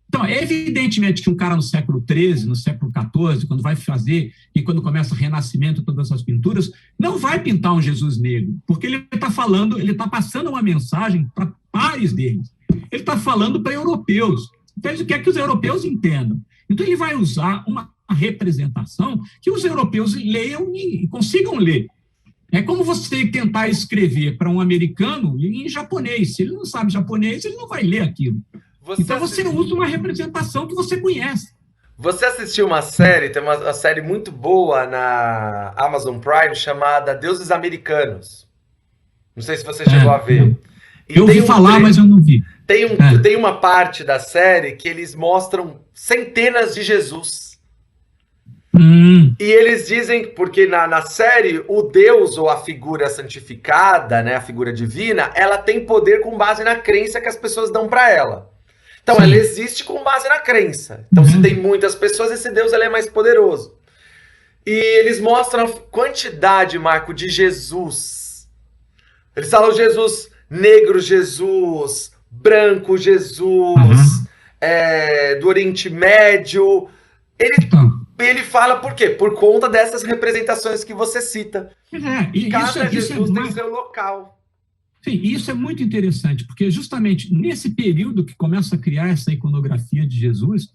Então, evidentemente que um cara no século XIII, no século XIV, quando vai fazer, e quando começa o Renascimento, todas essas pinturas, não vai pintar um Jesus negro, porque ele está falando, ele está passando uma mensagem para pares deles. Ele está falando para europeus. Então, ele quer que os europeus entendam. Então, ele vai usar uma representação que os europeus leiam e consigam ler. É como você tentar escrever para um americano em japonês. Se ele não sabe japonês, ele não vai ler aquilo. Então, você usa uma representação que você conhece. Você assistiu uma série, tem uma série muito boa na Amazon Prime chamada Deuses Americanos. Não sei se você chegou a ver. Eu ouvi falar, mas eu não vi. Tem uma parte da série que eles mostram centenas de Jesus. E eles dizem, porque na série, o Deus ou a figura santificada, né, a figura divina, ela tem poder com base na crença que as pessoas dão para ela. Então, ela existe com base na crença. Então, se tem muitas pessoas, esse Deus ele é mais poderoso. E eles mostram a quantidade, Marco, de Jesus. Eles falam Jesus negro, Jesus branco, Jesus do Oriente Médio. Ele fala por quê? Por conta dessas representações que você cita. Cada Jesus tem seu local. Sim, isso é muito interessante, porque justamente nesse período que começa a criar essa iconografia de Jesus,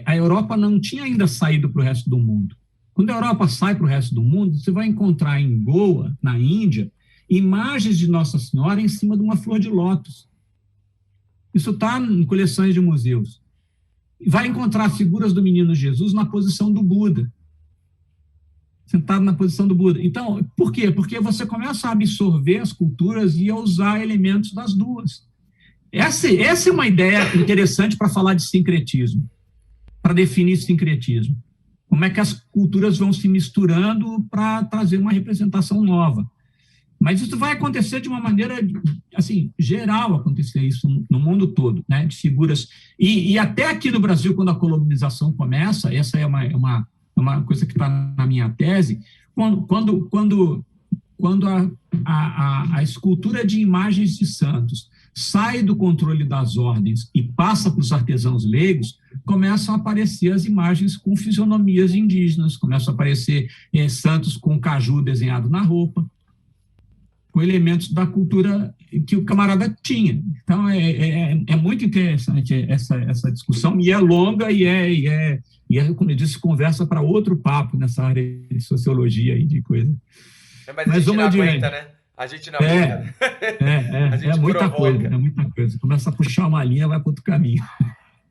a Europa não tinha ainda saído para o resto do mundo. Quando a Europa sai para o resto do mundo, você vai encontrar em Goa, na Índia, imagens de Nossa Senhora em cima de uma flor de lótus. Isso está em coleções de museus. Vai encontrar figuras do menino Jesus na posição do Buda. Sentado na posição do Buda. Então, por quê? Porque você começa a absorver as culturas e a usar elementos das duas. Essa é uma ideia interessante para falar de sincretismo, para definir sincretismo. Como é que as culturas vão se misturando para trazer uma representação nova. Mas isso vai acontecer de uma maneira, assim, geral, acontecer isso no mundo todo, né, de figuras. E até aqui no Brasil, quando a colonização começa, essa é uma coisa que está na minha tese, quando a escultura de imagens de santos sai do controle das ordens e passa para os artesãos leigos, começam a aparecer as imagens com fisionomias indígenas, começam a aparecer santos com caju desenhado na roupa, com elementos da cultura que o camarada tinha. Então, é muito interessante essa discussão, e é longa, e como eu disse, conversa para outro papo nessa área de sociologia e de coisa. Mas a gente não aguenta, né? A gente não aguenta. É muita coisa. Começa a puxar uma linha, vai para outro caminho.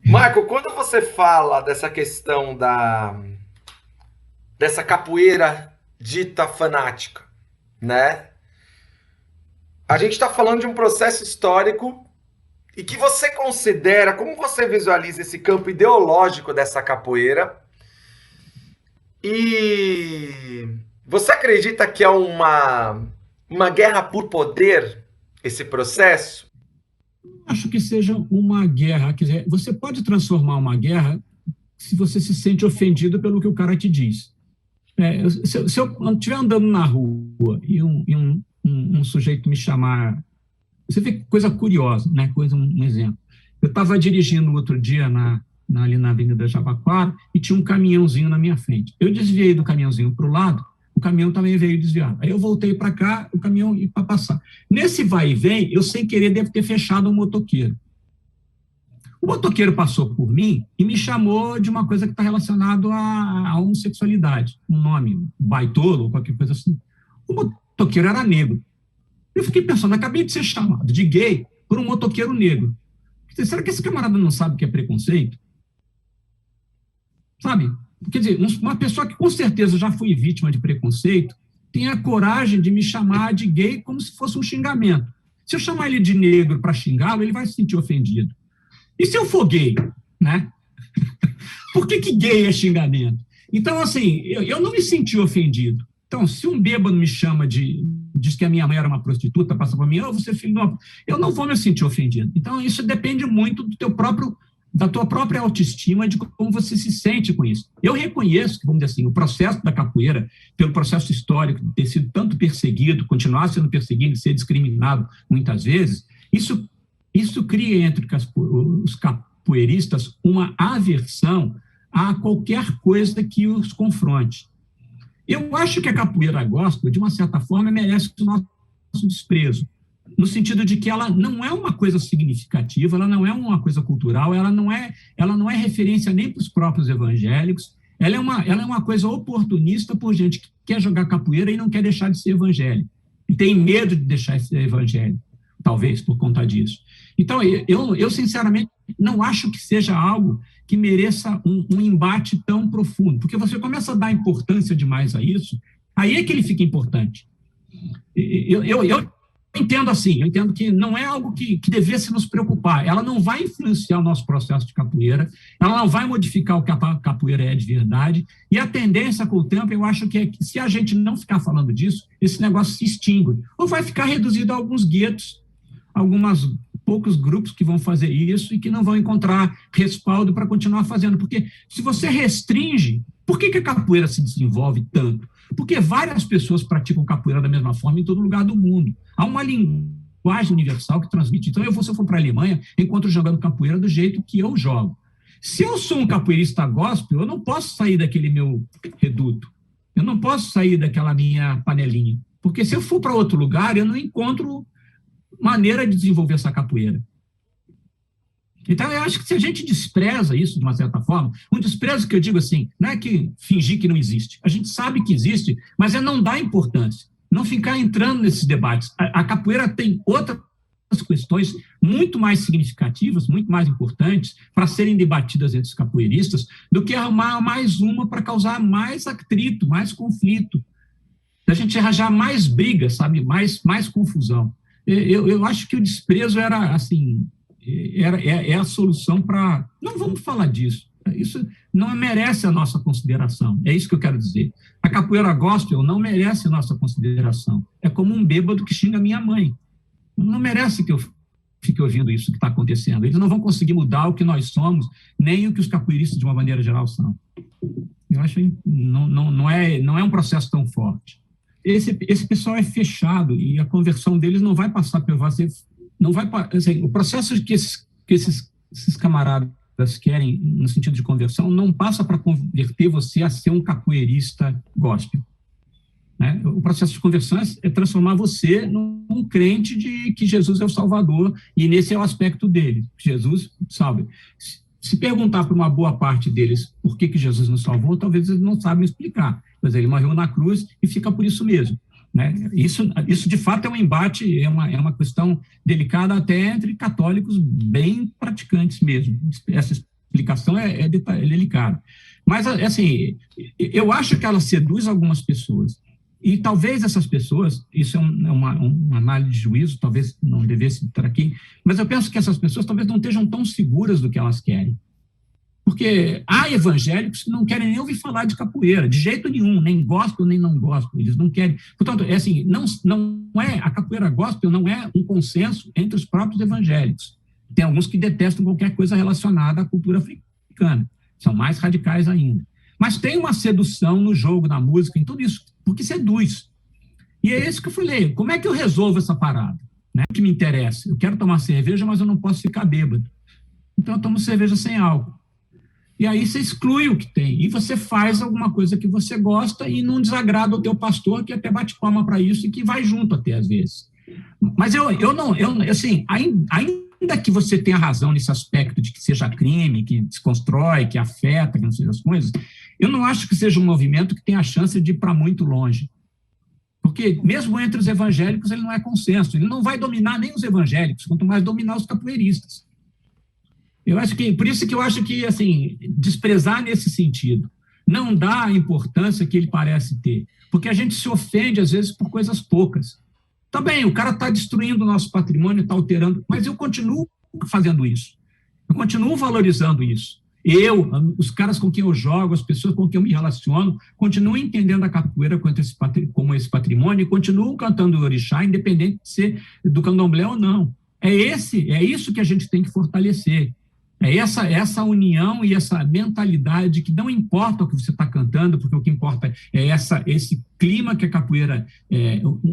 Marco, quando você fala dessa questão dessa capoeira dita fanática, né? A gente está falando de um processo histórico e que você considera, como você visualiza esse campo ideológico dessa capoeira? E você acredita que é uma guerra por poder, esse processo? Acho que seja uma guerra. Quer dizer, você pode transformar uma guerra se você se sente ofendido pelo que o cara te diz. Se eu estiver andando na rua e um sujeito me chamar... Você vê coisa curiosa, né? Um exemplo. Eu estava dirigindo outro dia ali na Avenida Jabaquara e tinha um caminhãozinho na minha frente. Eu desviei do caminhãozinho para o lado, o caminhão também veio desviado. Aí eu voltei para cá, o caminhão ia para passar. Nesse vai e vem, eu sem querer devo ter fechado um motoqueiro. O motoqueiro passou por mim e me chamou de uma coisa que está relacionada à homossexualidade, um nome, baitolo ou qualquer coisa assim. O motoqueiro era negro. Eu fiquei pensando, acabei de ser chamado de gay por um motoqueiro negro. Será que esse camarada não sabe o que é preconceito? Sabe? Quer dizer, uma pessoa que com certeza já foi vítima de preconceito tem a coragem de me chamar de gay como se fosse um xingamento. Se eu chamar ele de negro para xingá-lo, ele vai se sentir ofendido. E se eu for gay, né? Por que gay é xingamento? Então, assim, eu não me senti ofendido. Então, se um bêbado me chama diz que a minha mãe era uma prostituta, passa por mim, você filho de uma... Eu não vou me sentir ofendido. Então, isso depende muito da tua própria autoestima, de como você se sente com isso. Eu reconheço que, vamos dizer assim, o processo da capoeira, pelo processo histórico de ter sido tanto perseguido, continuar sendo perseguido, ser discriminado muitas vezes, isso cria entre os capoeiristas uma aversão a qualquer coisa que os confronte. Eu acho que a capoeira gospel, de uma certa forma, merece o nosso desprezo, no sentido de que ela não é uma coisa significativa, ela não é uma coisa cultural, ela não é referência nem para os próprios evangélicos, ela é uma coisa oportunista por gente que quer jogar capoeira e não quer deixar de ser evangélico, e tem medo de deixar de ser evangélico, talvez por conta disso. Então, eu sinceramente não acho que seja algo que mereça um embate tão profundo, porque você começa a dar importância demais a isso, aí é que ele fica importante. Eu entendo assim, eu entendo que não é algo que devesse nos preocupar, ela não vai influenciar o nosso processo de capoeira, ela não vai modificar o que a capoeira é de verdade, e a tendência com o tempo, eu acho que é que se a gente não ficar falando disso, esse negócio se extingue, ou vai ficar reduzido a alguns guetos, poucos grupos que vão fazer isso e que não vão encontrar respaldo para continuar fazendo. Porque se você restringe, por que a capoeira se desenvolve tanto? Porque várias pessoas praticam capoeira da mesma forma em todo lugar do mundo. Há uma linguagem universal que transmite. Então, se eu for para a Alemanha, encontro jogando capoeira do jeito que eu jogo. Se eu sou um capoeirista gospel, eu não posso sair daquele meu reduto. Eu não posso sair daquela minha panelinha. Porque se eu for para outro lugar, eu não encontro maneira de desenvolver essa capoeira. Então, eu acho que se a gente despreza isso de uma certa forma, um desprezo que eu digo assim, não é que fingir que não existe. A gente sabe que existe, mas é não dar importância, não ficar entrando nesses debates. A capoeira tem outras questões muito mais significativas, muito mais importantes para serem debatidas entre os capoeiristas do que arrumar mais uma para causar mais atrito, mais conflito, da gente arranjar mais briga, sabe, mais confusão. Eu acho que o desprezo era, assim, é a solução para... Não vamos falar disso. Isso não merece a nossa consideração. É isso que eu quero dizer. A capoeira gospel não merece a nossa consideração. É como um bêbado que xinga minha mãe. Não merece que eu fique ouvindo isso que está acontecendo. Eles não vão conseguir mudar o que nós somos, nem o que os capoeiristas, de uma maneira geral, são. Eu acho que não é um processo tão forte. Esse pessoal é fechado e a conversão deles não vai passar por você, não vai, assim, o processo que esses camaradas querem no sentido de conversão não passa para converter você a ser um capoeirista gospel, né? O processo de conversão é transformar você num crente de que Jesus é o Salvador, e nesse é o aspecto dele. Jesus salve. Se perguntar para uma boa parte deles por que Jesus nos salvou, talvez eles não sabem explicar, mas ele morreu na cruz e fica por isso mesmo, né? Isso de fato é um embate, é uma questão delicada até entre católicos bem praticantes mesmo. Essa explicação é delicada. Mas, assim, eu acho que ela seduz algumas pessoas. E talvez essas pessoas, isso é uma análise de juízo, talvez não devesse estar aqui, mas eu penso que essas pessoas talvez não estejam tão seguras do que elas querem. Porque há evangélicos que não querem nem ouvir falar de capoeira, de jeito nenhum, nem gospel, nem não gospel, eles não querem. Portanto, é assim, a capoeira gospel não é um consenso entre os próprios evangélicos. Tem alguns que detestam qualquer coisa relacionada à cultura africana, são mais radicais ainda. Mas tem uma sedução no jogo, na música, em tudo isso, porque seduz. E é isso que eu falei, como é que eu resolvo essa parada? Né? O que me interessa? Eu quero tomar cerveja, mas eu não posso ficar bêbado. Então eu tomo cerveja sem álcool. E aí você exclui o que tem, e você faz alguma coisa que você gosta e não desagrada o teu pastor, que até bate palma para isso e que vai junto até às vezes. Mas eu assim, ainda que você tenha razão nesse aspecto de que seja crime, que desconstrói, que afeta, que não seja as coisas, eu não acho que seja um movimento que tenha a chance de ir para muito longe. Porque, mesmo entre os evangélicos, ele não é consenso. Ele não vai dominar nem os evangélicos, quanto mais dominar os capoeiristas. Por isso que eu acho que, assim, desprezar nesse sentido não dá a importância que ele parece ter. Porque a gente se ofende, às vezes, por coisas poucas. Tá bem, o cara está destruindo o nosso patrimônio, está alterando, mas eu continuo fazendo isso. Eu continuo valorizando isso. Os caras com quem eu jogo, as pessoas com quem eu me relaciono, continuam entendendo a capoeira como esse patrimônio e continuam cantando o orixá, independente de ser do candomblé ou não. É isso que a gente tem que fortalecer. É essa união e essa mentalidade que não importa o que você está cantando, porque o que importa é esse clima que a capoeira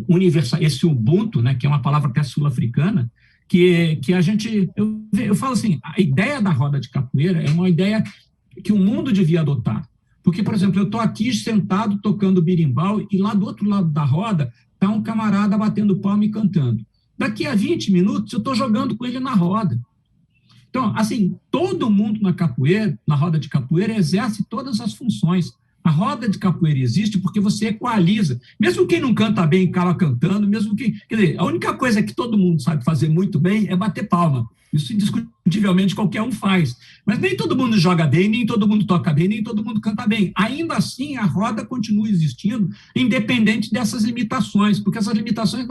universal, esse Ubuntu, né, que é uma palavra até sul-africana, que a gente... Eu falo assim, a ideia da roda de capoeira é uma ideia que o mundo devia adotar. Porque, por exemplo, eu estou aqui sentado tocando berimbau e lá do outro lado da roda está um camarada batendo palma e cantando. Daqui a 20 minutos eu estou jogando com ele na roda. Então, assim, todo mundo na roda de capoeira, exerce todas as funções. A roda de capoeira existe porque você equaliza. Mesmo quem não canta bem, acaba cantando, quer dizer, a única coisa que todo mundo sabe fazer muito bem é bater palma. Isso, indiscutivelmente, qualquer um faz. Mas nem todo mundo joga bem, nem todo mundo toca bem, nem todo mundo canta bem. Ainda assim, a roda continua existindo, independente dessas limitações, porque essas limitações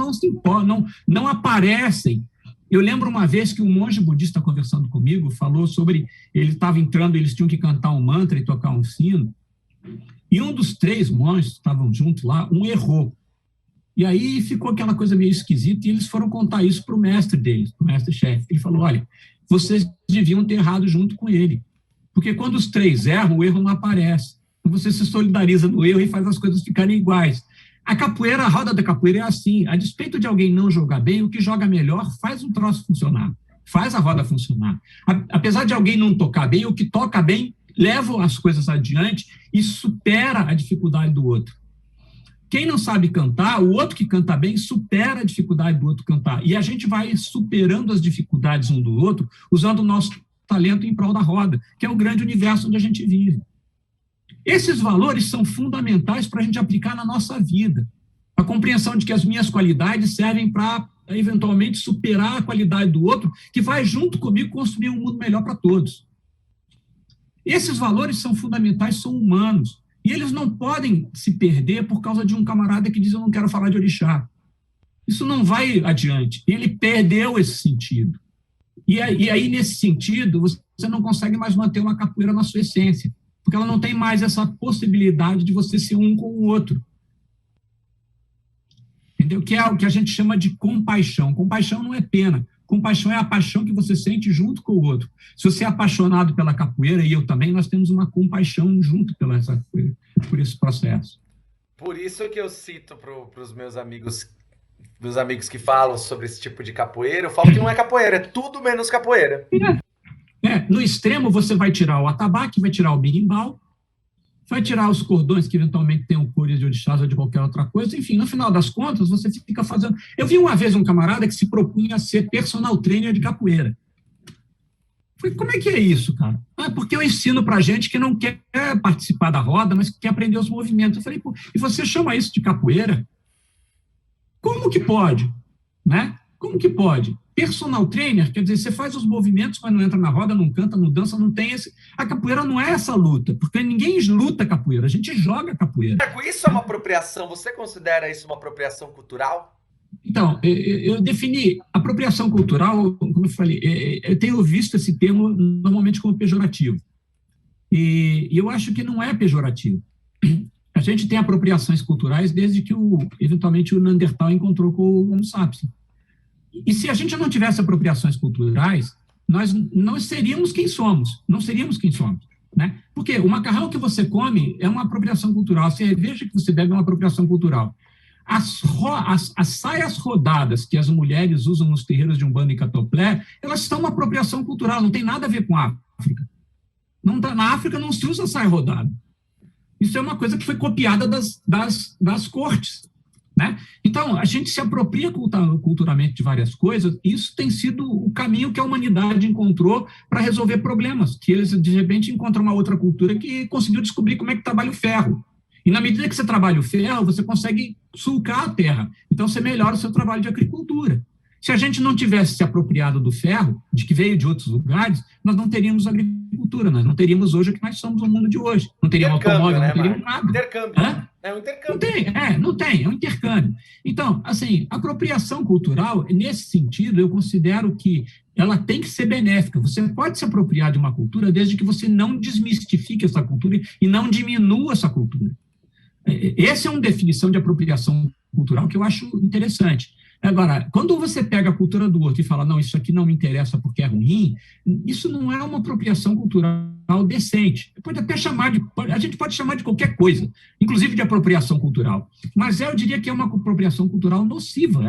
não aparecem. Eu lembro uma vez que um monge budista conversando comigo falou sobre, ele estava entrando, eles tinham que cantar um mantra e tocar um sino, e um dos 3 monges que estavam juntos lá, um errou. E aí ficou aquela coisa meio esquisita, e eles foram contar isso para o mestre deles, para o mestre-chefe. Ele falou, olha, vocês deviam ter errado junto com ele, porque quando os 3 erram, o erro não aparece. Você se solidariza no erro e faz as coisas ficarem iguais. A roda da capoeira é assim, a despeito de alguém não jogar bem, o que joga melhor faz o troço funcionar, faz a roda funcionar. Apesar de alguém não tocar bem, o que toca bem leva as coisas adiante e supera a dificuldade do outro. Quem não sabe cantar, o outro que canta bem supera a dificuldade do outro cantar. E a gente vai superando as dificuldades um do outro, usando o nosso talento em prol da roda, que é o grande universo onde a gente vive. Esses valores são fundamentais para a gente aplicar na nossa vida. A compreensão de que as minhas qualidades servem para, eventualmente, superar a qualidade do outro, que vai, junto comigo, construir um mundo melhor para todos. Esses valores são fundamentais, são humanos. E eles não podem se perder por causa de um camarada que diz eu não quero falar de orixá. Isso não vai adiante. Ele perdeu esse sentido. E aí, nesse sentido, você não consegue mais manter uma capoeira na sua essência, porque ela não tem mais essa possibilidade de você ser um com o outro. Entendeu? Que é o que a gente chama de compaixão. Compaixão não é pena. Compaixão é a paixão que você sente junto com o outro. Se você é apaixonado pela capoeira, e eu também, nós temos uma compaixão junto por esse processo. Por isso que eu cito para os meus amigos que falam sobre esse tipo de capoeira, eu falo que não é capoeira, é tudo menos capoeira. No extremo, você vai tirar o atabaque, vai tirar o berimbau, vai tirar os cordões que eventualmente tenham cores de orixás ou de qualquer outra coisa. Enfim, no final das contas, você fica fazendo... Eu vi uma vez um camarada que se propunha a ser personal trainer de capoeira. Falei, como é que é isso, cara? Porque eu ensino pra gente que não quer participar da roda, mas que quer aprender os movimentos. Eu falei, pô, e você chama isso de capoeira? Como que pode? Né? Como que pode? Personal trainer, quer dizer, você faz os movimentos, mas não entra na roda, não canta, não dança, não tem esse... A capoeira não é essa luta, porque ninguém luta capoeira, a gente joga capoeira. Isso é uma apropriação, você considera isso uma apropriação cultural? Então, eu defini apropriação cultural, como eu falei, eu tenho visto esse termo normalmente como pejorativo. E eu acho que não é pejorativo. A gente tem apropriações culturais desde que, eventualmente, o Neandertal encontrou com o Homo sapiens. E se a gente não tivesse apropriações culturais, nós não seríamos quem somos, né? Porque o macarrão que você come é uma apropriação cultural, a cerveja que você bebe é uma apropriação cultural. As saias rodadas que as mulheres usam nos terreiros de Umbanda e Candomblé, elas são uma apropriação cultural, não tem nada a ver com a África. Na África não se usa saia rodada. Isso é uma coisa que foi copiada das cortes. né? Então, a gente se apropria culturalmente de várias coisas, e isso tem sido o caminho que a humanidade encontrou para resolver problemas, que eles, de repente, encontram uma outra cultura que conseguiu descobrir como é que trabalha o ferro. E na medida que você trabalha o ferro, você consegue sulcar a terra. Então, você melhora o seu trabalho de agricultura. Se a gente não tivesse se apropriado do ferro, de que veio de outros lugares, nós não teríamos agricultura, nós não teríamos hoje o que nós somos no mundo de hoje. Não teríamos automóvel, né, não teríamos nada. Intercâmbio. Hã? É um intercâmbio. Não tem, é um intercâmbio. Então, assim, apropriação cultural, nesse sentido, eu considero que ela tem que ser benéfica. Você pode se apropriar de uma cultura desde que você não desmistifique essa cultura e não diminua essa cultura. Essa é uma definição de apropriação cultural que eu acho interessante. Agora, quando você pega a cultura do outro e fala, não, isso aqui não me interessa porque é ruim, isso não é uma apropriação cultural decente. Pode até a gente pode chamar de qualquer coisa, inclusive de apropriação cultural, mas eu diria que é uma apropriação cultural nociva.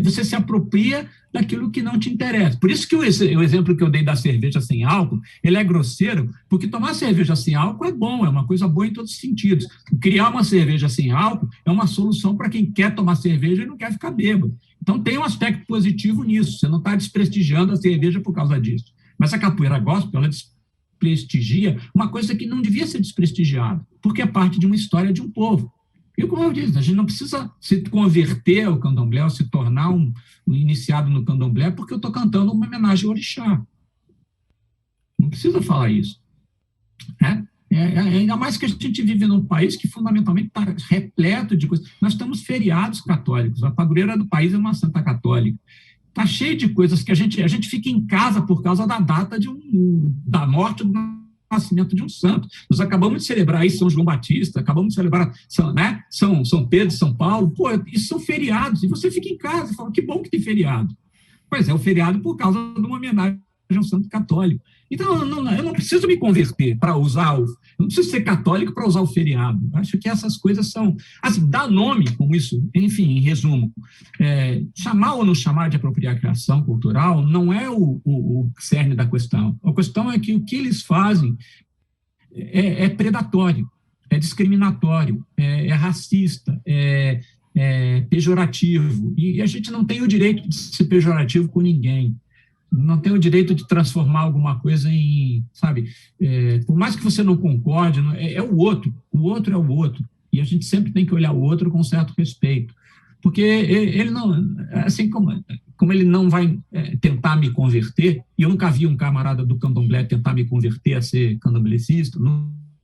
Você se apropria daquilo que não te interessa. Por isso que o exemplo que eu dei da cerveja sem álcool, ele é grosseiro, porque tomar cerveja sem álcool é bom, é uma coisa boa em todos os sentidos. Criar uma cerveja sem álcool é uma solução para quem quer tomar cerveja e não quer ficar bêbado. Então tem um aspecto positivo nisso, você não está desprestigiando a cerveja por causa disso. Mas a capoeira gospel, ela desprestigia uma coisa que não devia ser desprestigiada, porque é parte de uma história de um povo. E como eu disse, a gente não precisa se converter ao candomblé, ou se tornar um iniciado no candomblé, porque eu estou cantando uma homenagem ao orixá. Não precisa falar isso. Ainda mais que a gente vive num país que fundamentalmente está repleto de coisas. Nós temos feriados católicos, a padroeira do país é uma santa católica. Está cheio de coisas que a gente fica em casa por causa da data da morte do nascimento de um santo. Nós acabamos de celebrar aí São João Batista, acabamos de celebrar São Pedro, São Paulo. Pô, isso são feriados. E você fica em casa e fala, que bom que tem feriado. Pois é, o feriado por causa de uma homenagem ao santo católico. Então, eu não preciso me converter para usar eu não preciso ser católico para usar o feriado. Acho que essas coisas são... Assim, dar nome como isso, enfim, em resumo, chamar ou não chamar de apropriação cultural não é o cerne da questão. A questão é que o que eles fazem é predatório, é discriminatório, é racista, é pejorativo. E a gente não tem o direito de ser pejorativo com ninguém. Não tem o direito de transformar alguma coisa em, sabe, por mais que você não concorde, é o outro é o outro, e a gente sempre tem que olhar o outro com certo respeito, porque ele não, assim como ele não vai tentar me converter, e eu nunca vi um camarada do candomblé tentar me converter a ser candomblecista,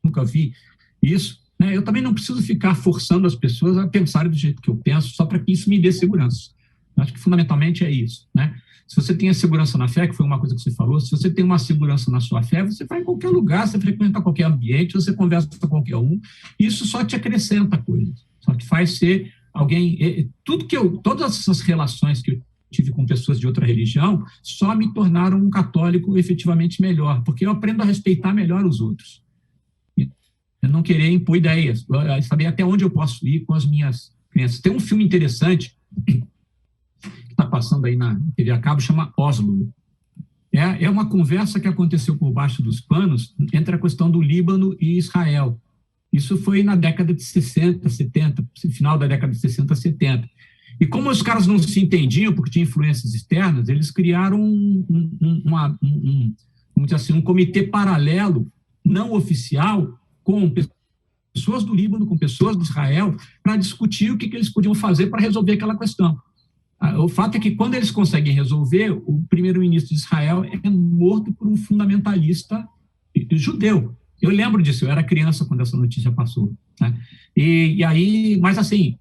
nunca vi isso, né? Eu também não preciso ficar forçando as pessoas a pensarem do jeito que eu penso, só para que isso me dê segurança. Acho que fundamentalmente é isso, né? Se você tem a segurança na fé, que foi uma coisa que você falou, se você tem uma segurança na sua fé, você vai em qualquer lugar, você frequenta qualquer ambiente, você conversa com qualquer um, isso só te acrescenta coisas, só te faz ser alguém... Todas essas relações que eu tive com pessoas de outra religião só me tornaram um católico efetivamente melhor, porque eu aprendo a respeitar melhor os outros. Eu não querer impor ideias, saber até onde eu posso ir com as minhas crenças. Tem um filme interessante está passando aí na TV a cabo, chama Oslo. É uma conversa que aconteceu por baixo dos panos entre a questão do Líbano e Israel. Isso foi na década de 60, 70, final da década de 60, 70. E como os caras não se entendiam, porque tinha influências externas, eles criaram vamos dizer assim, um comitê paralelo, não oficial, com pessoas do Líbano, com pessoas de Israel, para discutir o que eles podiam fazer para resolver aquela questão. O fato é que, quando eles conseguem resolver, o primeiro-ministro de Israel é morto por um fundamentalista judeu. Eu lembro disso, eu era criança quando essa notícia passou, né? E aí, mas assim,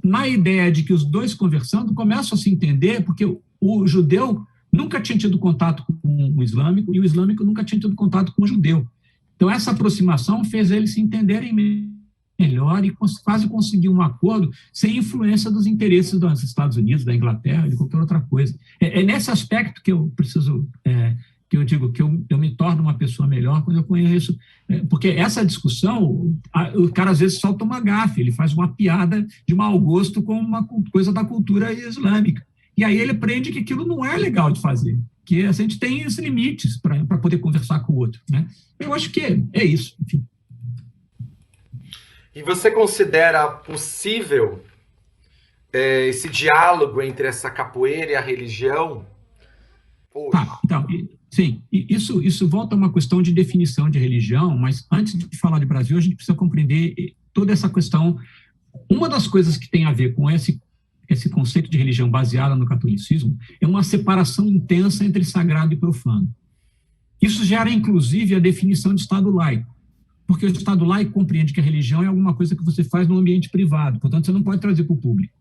na ideia de que os dois conversando começam a se entender, porque o judeu nunca tinha tido contato com o islâmico e o islâmico nunca tinha tido contato com o judeu. Então, essa aproximação fez eles se entenderem melhor e quase conseguir um acordo sem influência dos interesses dos Estados Unidos, da Inglaterra, de qualquer outra coisa. É nesse aspecto que eu preciso, que eu digo que eu me torno uma pessoa melhor quando eu conheço, porque essa discussão, o cara às vezes solta uma gafe, ele faz uma piada de mau gosto com uma coisa da cultura islâmica, e aí ele aprende que aquilo não é legal de fazer, que a gente tem esses limites para poder conversar com o outro, né? Eu acho que é isso, enfim. E você considera possível esse diálogo entre essa capoeira e a religião hoje? Então, sim, isso volta a uma questão de definição de religião, mas antes de falar de Brasil, a gente precisa compreender toda essa questão. Uma das coisas que tem a ver com esse conceito de religião baseada no catolicismo é uma separação intensa entre sagrado e profano. Isso gera, inclusive, a definição de Estado laico, porque o Estado laico compreende que a religião é alguma coisa que você faz no ambiente privado, portanto, você não pode trazer para o público.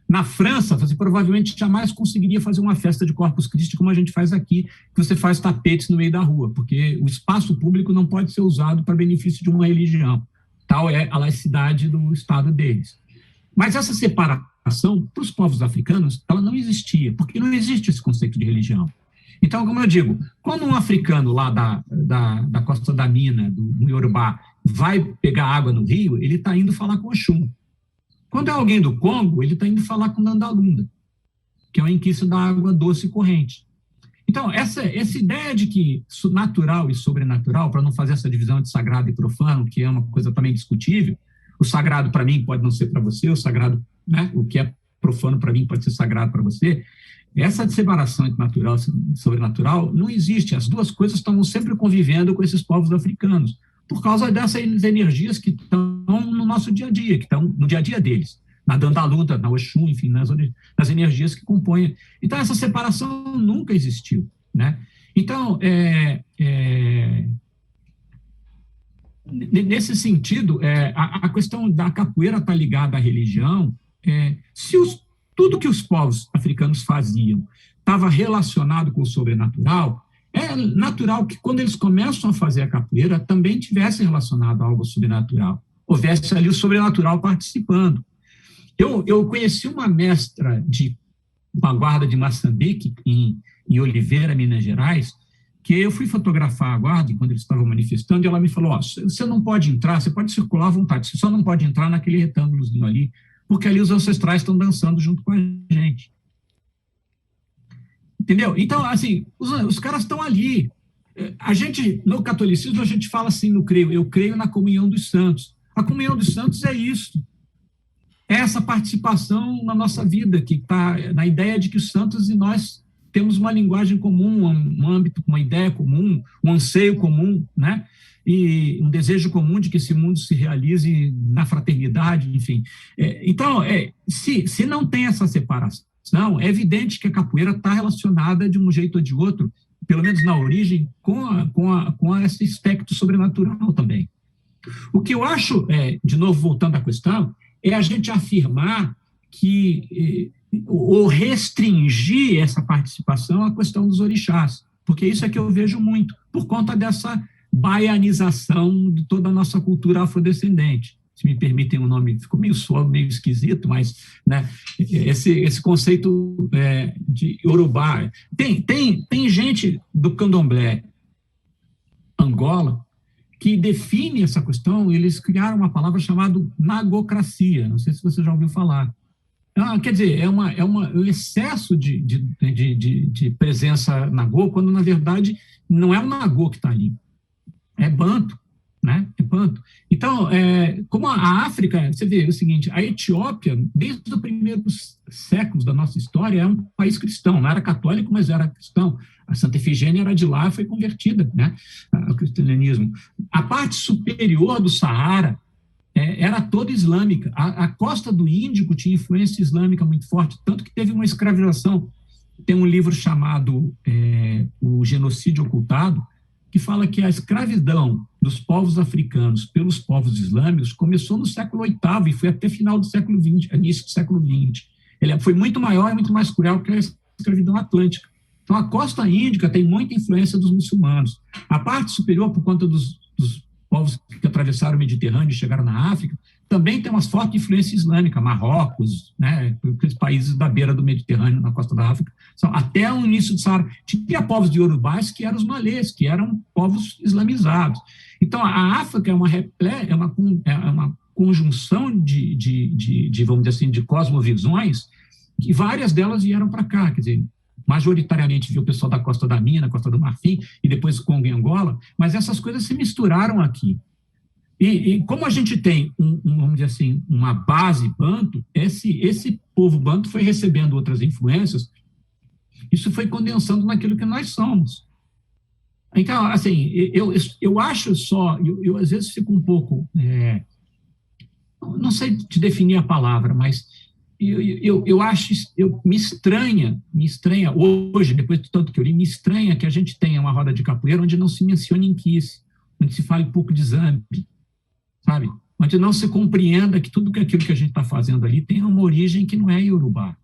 Na França, você provavelmente jamais conseguiria fazer uma festa de Corpus Christi como a gente faz aqui, que você faz tapetes no meio da rua, porque o espaço público não pode ser usado para benefício de uma religião. Tal é a laicidade do Estado deles. Mas essa separação, para os povos africanos, ela não existia, porque não existe esse conceito de religião. Então, como eu digo, quando um africano lá da Costa da Mina, do Yorubá, vai pegar água no rio, ele está indo falar com Oxum. Quando é alguém do Congo, ele está indo falar com Dandalunda, que é o inquice da água doce corrente. Então, essa ideia de que natural e sobrenatural, para não fazer essa divisão de sagrado e profano, que é uma coisa também discutível, o sagrado para mim pode não ser para você, o sagrado, né, o que é profano para mim pode ser sagrado para você, essa separação entre natural e sobrenatural não existe. As duas coisas estão sempre convivendo com esses povos africanos, por causa dessas energias que estão no nosso dia a dia, que estão no dia a dia deles, na Dandalunda, na Oxum, enfim, nas energias que compõem. Então, essa separação nunca existiu, né? Então, nesse sentido, a questão da capoeira está ligada à religião. Se tudo que os povos africanos faziam estava relacionado com o sobrenatural, é natural que, quando eles começam a fazer a capoeira, também tivesse relacionado a algo sobrenatural. Houvesse ali o sobrenatural participando. Eu conheci uma mestra de uma guarda de Moçambique, em Oliveira, Minas Gerais, que eu fui fotografar a guarda enquanto eles estavam manifestando, e ela me falou, você não pode entrar, você pode circular à vontade, você só não pode entrar naquele retângulozinho ali, porque ali os ancestrais estão dançando junto com a gente. Entendeu? Então, assim, os caras estão ali. A gente, no catolicismo, a gente fala assim, eu creio na comunhão dos santos. A comunhão dos santos é isso. É essa participação na nossa vida, que está na ideia de que os santos e nós temos uma linguagem comum, um âmbito, uma ideia comum, um anseio comum, né? E um desejo comum de que esse mundo se realize na fraternidade, enfim. Então, se não tem essa separação, é evidente que a capoeira está relacionada de um jeito ou de outro, pelo menos na origem, com esse aspecto sobrenatural também. O que eu acho, de novo, voltando à questão, é a gente afirmar que, ou restringir essa participação à questão dos orixás, porque isso é que eu vejo muito, por conta dessa baianização de toda a nossa cultura afrodescendente. Se me permitem o nome, ficou meio suave, meio esquisito, mas, né, esse conceito de Yorubá. Tem gente do candomblé Angola que define essa questão, eles criaram uma palavra chamada nagocracia, não sei se você já ouviu falar. Quer dizer, é um excesso de presença nagô, quando, na verdade, não é o nagô que está ali, é banto. Né? Então, como a África, você vê o seguinte, a Etiópia, desde os primeiros séculos da nossa história, é um país cristão, não era católico, mas era cristão. A Santa Efigênia era de lá, foi convertida, né, ao cristianismo. A parte superior do Saara era toda islâmica. A costa do Índico tinha influência islâmica muito forte, tanto que teve uma escravização. Tem um livro chamado O Genocídio Ocultado, que fala que a escravidão dos povos africanos pelos povos islâmicos começou no século VIII e foi até final do século XX, início do século XX. Ele foi muito maior e muito mais cruel que a escravidão atlântica. Então, a costa índica tem muita influência dos muçulmanos. A parte superior, por conta dos povos que atravessaram o Mediterrâneo e chegaram na África, também tem uma forte influência islâmica, Marrocos, né, aqueles países da beira do Mediterrâneo, na costa da África, até o início do Saara. Tinha povos de Yorubás que eram os malês, que eram povos islamizados. Então, a África é uma conjunção de, vamos dizer assim, de cosmovisões, que várias delas vieram para cá, quer dizer, majoritariamente viu o pessoal da Costa da Mina, Costa do Marfim, e depois Congo e Angola, mas essas coisas se misturaram aqui. E como a gente tem, vamos dizer assim, uma base banto, esse povo banto foi recebendo outras influências, isso foi condensando naquilo que nós somos. Então, assim, eu acho só, eu às vezes fico um pouco, não sei te definir a palavra, mas eu acho, me estranha hoje, depois de tanto que eu li, me estranha que a gente tenha uma roda de capoeira onde não se mencione inquice, onde se fale pouco de zambi, sabe? Onde não se compreenda que tudo aquilo que a gente está fazendo ali tem uma origem que não é iorubá,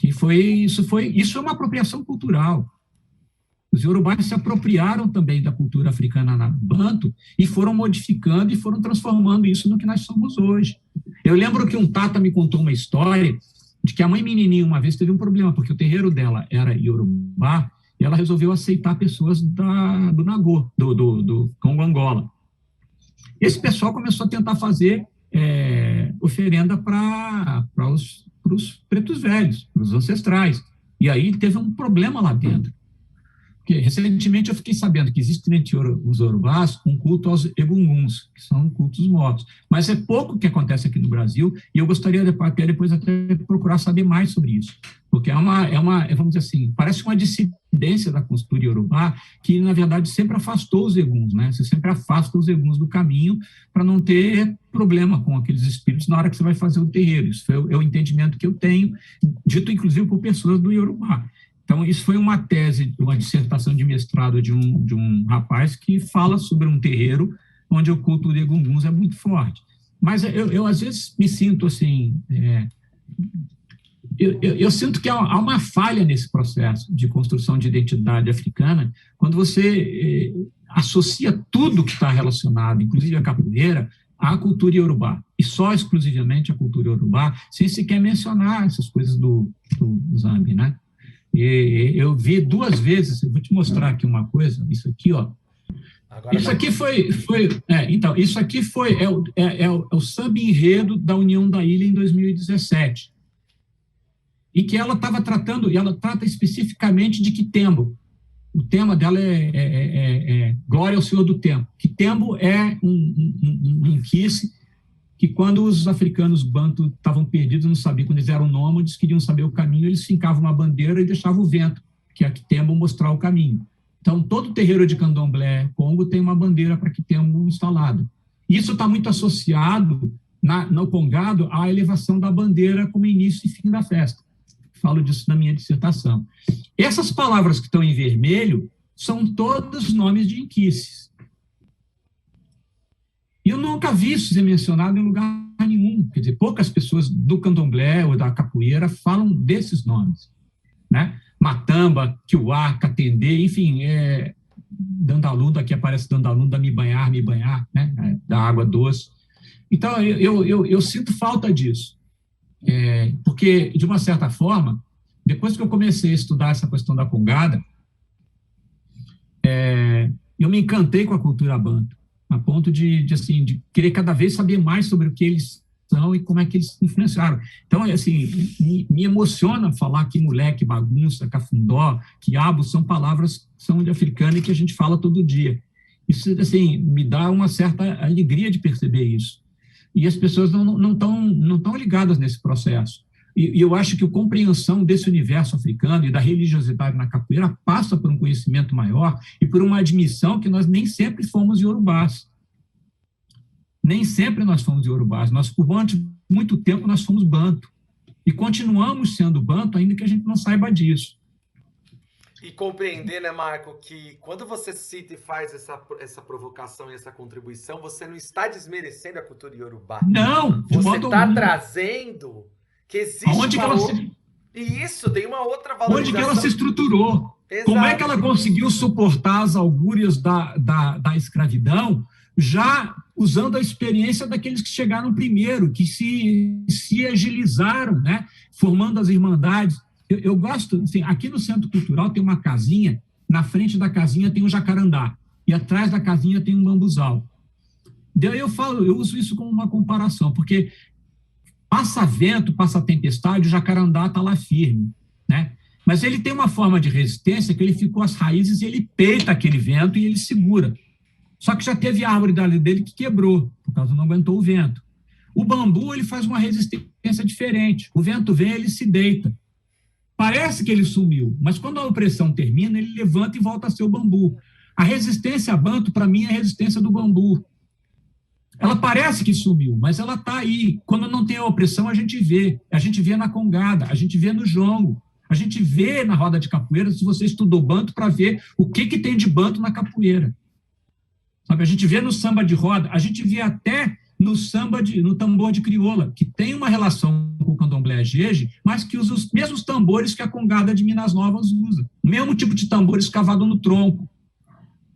isso é uma apropriação cultural. Os iorubás se apropriaram também da cultura africana na Banto e foram modificando e foram transformando isso no que nós somos hoje. Eu lembro que um tata me contou uma história de que a mãe menininha uma vez teve um problema, porque o terreiro dela era iorubá e ela resolveu aceitar pessoas do Nagô, do Congo-Angola. Esse pessoal começou a tentar fazer oferenda para os pretos velhos, para os ancestrais. E aí teve um problema lá dentro. Porque, recentemente, eu fiquei sabendo que existe entre os iorubás um culto aos egunguns, que são cultos mortos. Mas é pouco que acontece aqui no Brasil, e eu gostaria depois até procurar saber mais sobre isso. Porque vamos dizer assim, parece uma dissidência da cultura iorubá que, na verdade, sempre afastou os eguns, né? Você sempre afasta os eguns do caminho para não ter problema com aqueles espíritos na hora que você vai fazer o terreiro. Isso é o entendimento que eu tenho, dito, inclusive, por pessoas do iorubá. Então, isso foi uma tese, uma dissertação de mestrado de um rapaz que fala sobre um terreiro onde o culto de egunguns é muito forte. Mas eu às vezes, me sinto assim... Eu sinto que há uma falha nesse processo de construção de identidade africana, quando você associa tudo que está relacionado, inclusive a capoeira, à cultura iorubá, e só exclusivamente à cultura iorubá, sem sequer mencionar essas coisas do zambi, né? E eu vi 2 vezes, eu vou te mostrar aqui uma coisa, isso aqui, ó. Agora isso aqui então, isso aqui foi o samba enredo da União da Ilha em 2017. E que ela estava tratando, e ela trata especificamente de Quitembo. O tema dela é Glória ao Senhor do Tempo. Quitembo é um inquice que, quando os africanos bantu estavam perdidos, não sabiam, quando eles eram nômades, queriam saber o caminho, eles fincavam uma bandeira e deixavam o vento, que é Quitembo, mostrar o caminho. Então, todo terreiro de candomblé Congo tem uma bandeira para Quitembo instalada. Isso está muito associado, no Congado, à elevação da bandeira como início e fim da festa. Falo disso na minha dissertação. Essas palavras que estão em vermelho são todos nomes de inquices. E eu nunca vi isso ser mencionado em lugar nenhum. Quer dizer, poucas pessoas do candomblé ou da capoeira falam desses nomes, né? Matamba, Kiuá, Catendê, enfim, Dandalunda, aqui aparece Dandalunda, me banhar, né? Da água doce. Então, eu sinto falta disso. Porque, de uma certa forma, depois que eu comecei a estudar essa questão da Congada, eu me encantei com a cultura banto, a ponto de querer cada vez saber mais sobre o que eles são e como é que eles influenciaram. Então, assim, me emociona falar que moleque, bagunça, cafundó, quiabo, são palavras que são de africano e que a gente fala todo dia. Isso, assim, me dá uma certa alegria de perceber isso. E as pessoas não estão ligadas nesse processo. E eu acho que a compreensão desse universo africano e da religiosidade na capoeira passa por um conhecimento maior e por uma admissão que nós nem sempre fomos iorubás. Nem sempre nós fomos iorubás. Nós, por muito tempo, nós fomos banto. E continuamos sendo banto, ainda que a gente não saiba disso. E compreender, né, Marco, que quando você cita e faz essa provocação e essa contribuição, você não está desmerecendo a cultura iorubá. Não, você está trazendo que existe valor. E isso tem uma outra valorização. Onde que ela se estruturou? Exato. Como é que ela conseguiu suportar as augúrias da escravidão, já usando a experiência daqueles que chegaram primeiro, que se agilizaram, né, formando as irmandades. Eu gosto, assim, aqui no Centro Cultural tem uma casinha, na frente da casinha tem um jacarandá, e atrás da casinha tem um bambuzal. Eu uso isso como uma comparação, porque passa vento, passa tempestade, o jacarandá está lá firme, né? Mas ele tem uma forma de resistência que ele ficou às raízes e ele peita aquele vento e ele segura. Só que já teve árvore dele que quebrou, por causa não aguentou o vento. O bambu, ele faz uma resistência diferente. O vento vem, ele se deita. Parece que ele sumiu, mas quando a opressão termina, ele levanta e volta a ser o bambu. A resistência a banto, para mim, é a resistência do bambu. Ela parece que sumiu, mas ela está aí. Quando não tem a opressão, a gente vê. A gente vê na congada, a gente vê no jongo, a gente vê na roda de capoeira, se você estudou banto, para ver o que tem de banto na capoeira. Sabe? A gente vê no samba de roda, a gente vê até no tambor de crioula, que tem uma relação com o candomblé jeje, mas que usa os mesmos tambores que a congada de Minas Novas usa. O mesmo tipo de tambor escavado no tronco.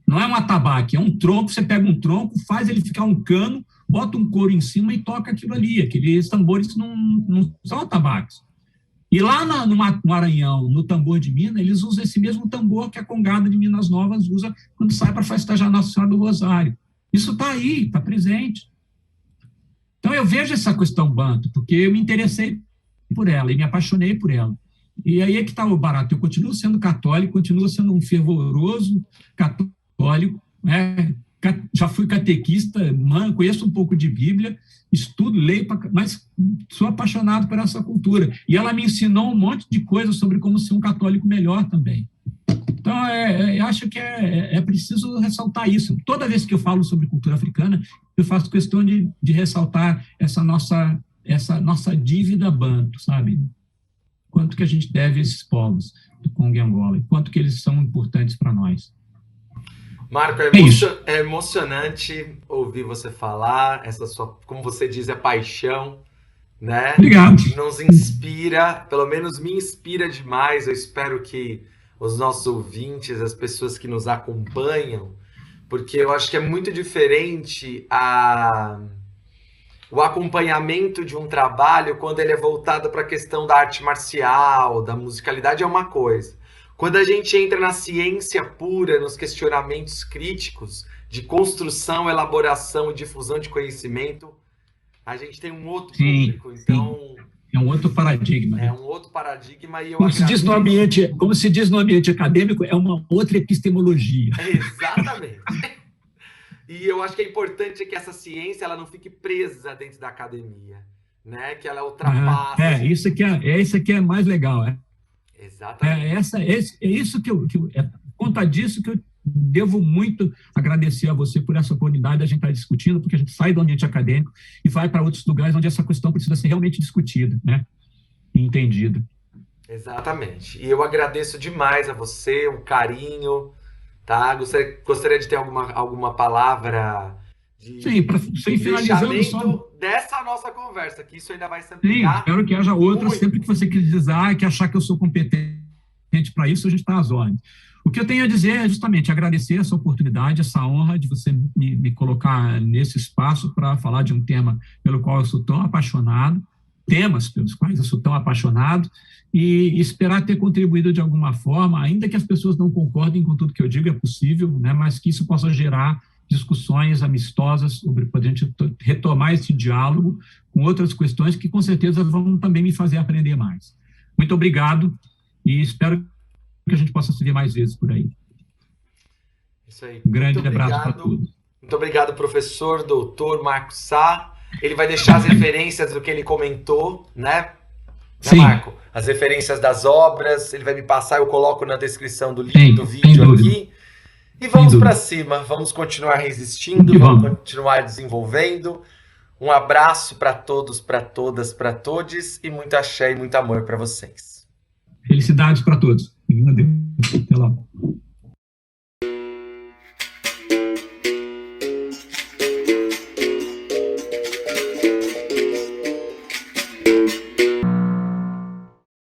Não é um atabaque, é um tronco, você pega um tronco, faz ele ficar um cano, bota um couro em cima e toca aquilo ali. Aqueles tambores não são atabaques. E lá no Maranhão, no tambor de Minas, eles usam esse mesmo tambor que a congada de Minas Novas usa quando sai para festejar Nossa Senhora do Rosário. Isso está aí, está presente. Então, eu vejo essa questão banto, porque eu me interessei por ela e me apaixonei por ela. E aí é que está o barato. Eu continuo sendo católico, continuo sendo um fervoroso católico, né? Já fui catequista, conheço um pouco de Bíblia, estudo, leio, mas sou apaixonado por essa cultura. E ela me ensinou um monte de coisas sobre como ser um católico melhor também. Então, eu acho que é preciso ressaltar isso. Toda vez que eu falo sobre cultura africana, eu faço questão de ressaltar essa nossa dívida banto, sabe? Quanto que a gente deve a esses povos do Congo e Angola, e quanto que eles são importantes para nós. Marco, é emocionante ouvir você falar, essa sua, como você diz, é paixão, né? Obrigado. Nos inspira, pelo menos me inspira demais. Eu espero que os nossos ouvintes, as pessoas que nos acompanham, porque eu acho que é muito diferente o acompanhamento de um trabalho quando ele é voltado para a questão da arte marcial, da musicalidade, é uma coisa. Quando a gente entra na ciência pura, nos questionamentos críticos de construção, elaboração e difusão de conhecimento, a gente tem um outro público. Então, é um outro paradigma. É um outro paradigma. E eu como se diz no ambiente acadêmico, é uma outra epistemologia. Exatamente. E eu acho que é importante que essa ciência ela não fique presa dentro da academia, né? Que ela ultrapasse. Isso aqui é mais legal, Exatamente. É isso que conta disso que eu devo muito agradecer a você por essa oportunidade de a gente estar discutindo, porque a gente sai do ambiente acadêmico e vai para outros lugares onde essa questão precisa ser realmente discutida, né? E entendida. Exatamente. E eu agradeço demais a você, o carinho, tá? Gostaria de ter alguma palavra de finalizando só dessa nossa conversa, que isso ainda vai se ampliar. Sim, espero que haja outras, sempre que você quiser, que achar que eu sou competente para isso, a gente está às ordens. O que eu tenho a dizer é justamente agradecer essa oportunidade, essa honra de você me colocar nesse espaço para falar de um tema pelo qual eu sou tão apaixonado, temas pelos quais eu sou tão apaixonado, e esperar ter contribuído de alguma forma, ainda que as pessoas não concordem com tudo que eu digo, é possível, né, mas que isso possa gerar discussões amistosas sobre para a gente retomar esse diálogo com outras questões que com certeza vão também me fazer aprender mais. Muito obrigado e espero que a gente possa se ver mais vezes por aí. Isso aí. Um grande abraço para todos. Muito obrigado, professor, doutor Marco Sá. Ele vai deixar as referências do que ele comentou, né? Sim. Marco? As referências das obras, ele vai me passar, eu coloco na descrição do link do vídeo aqui. E vamos para cima, vamos continuar resistindo, vamos continuar desenvolvendo. Um abraço para todos, para todas, para todes e muito axé e muito amor para vocês. Felicidades para todos. Até lá.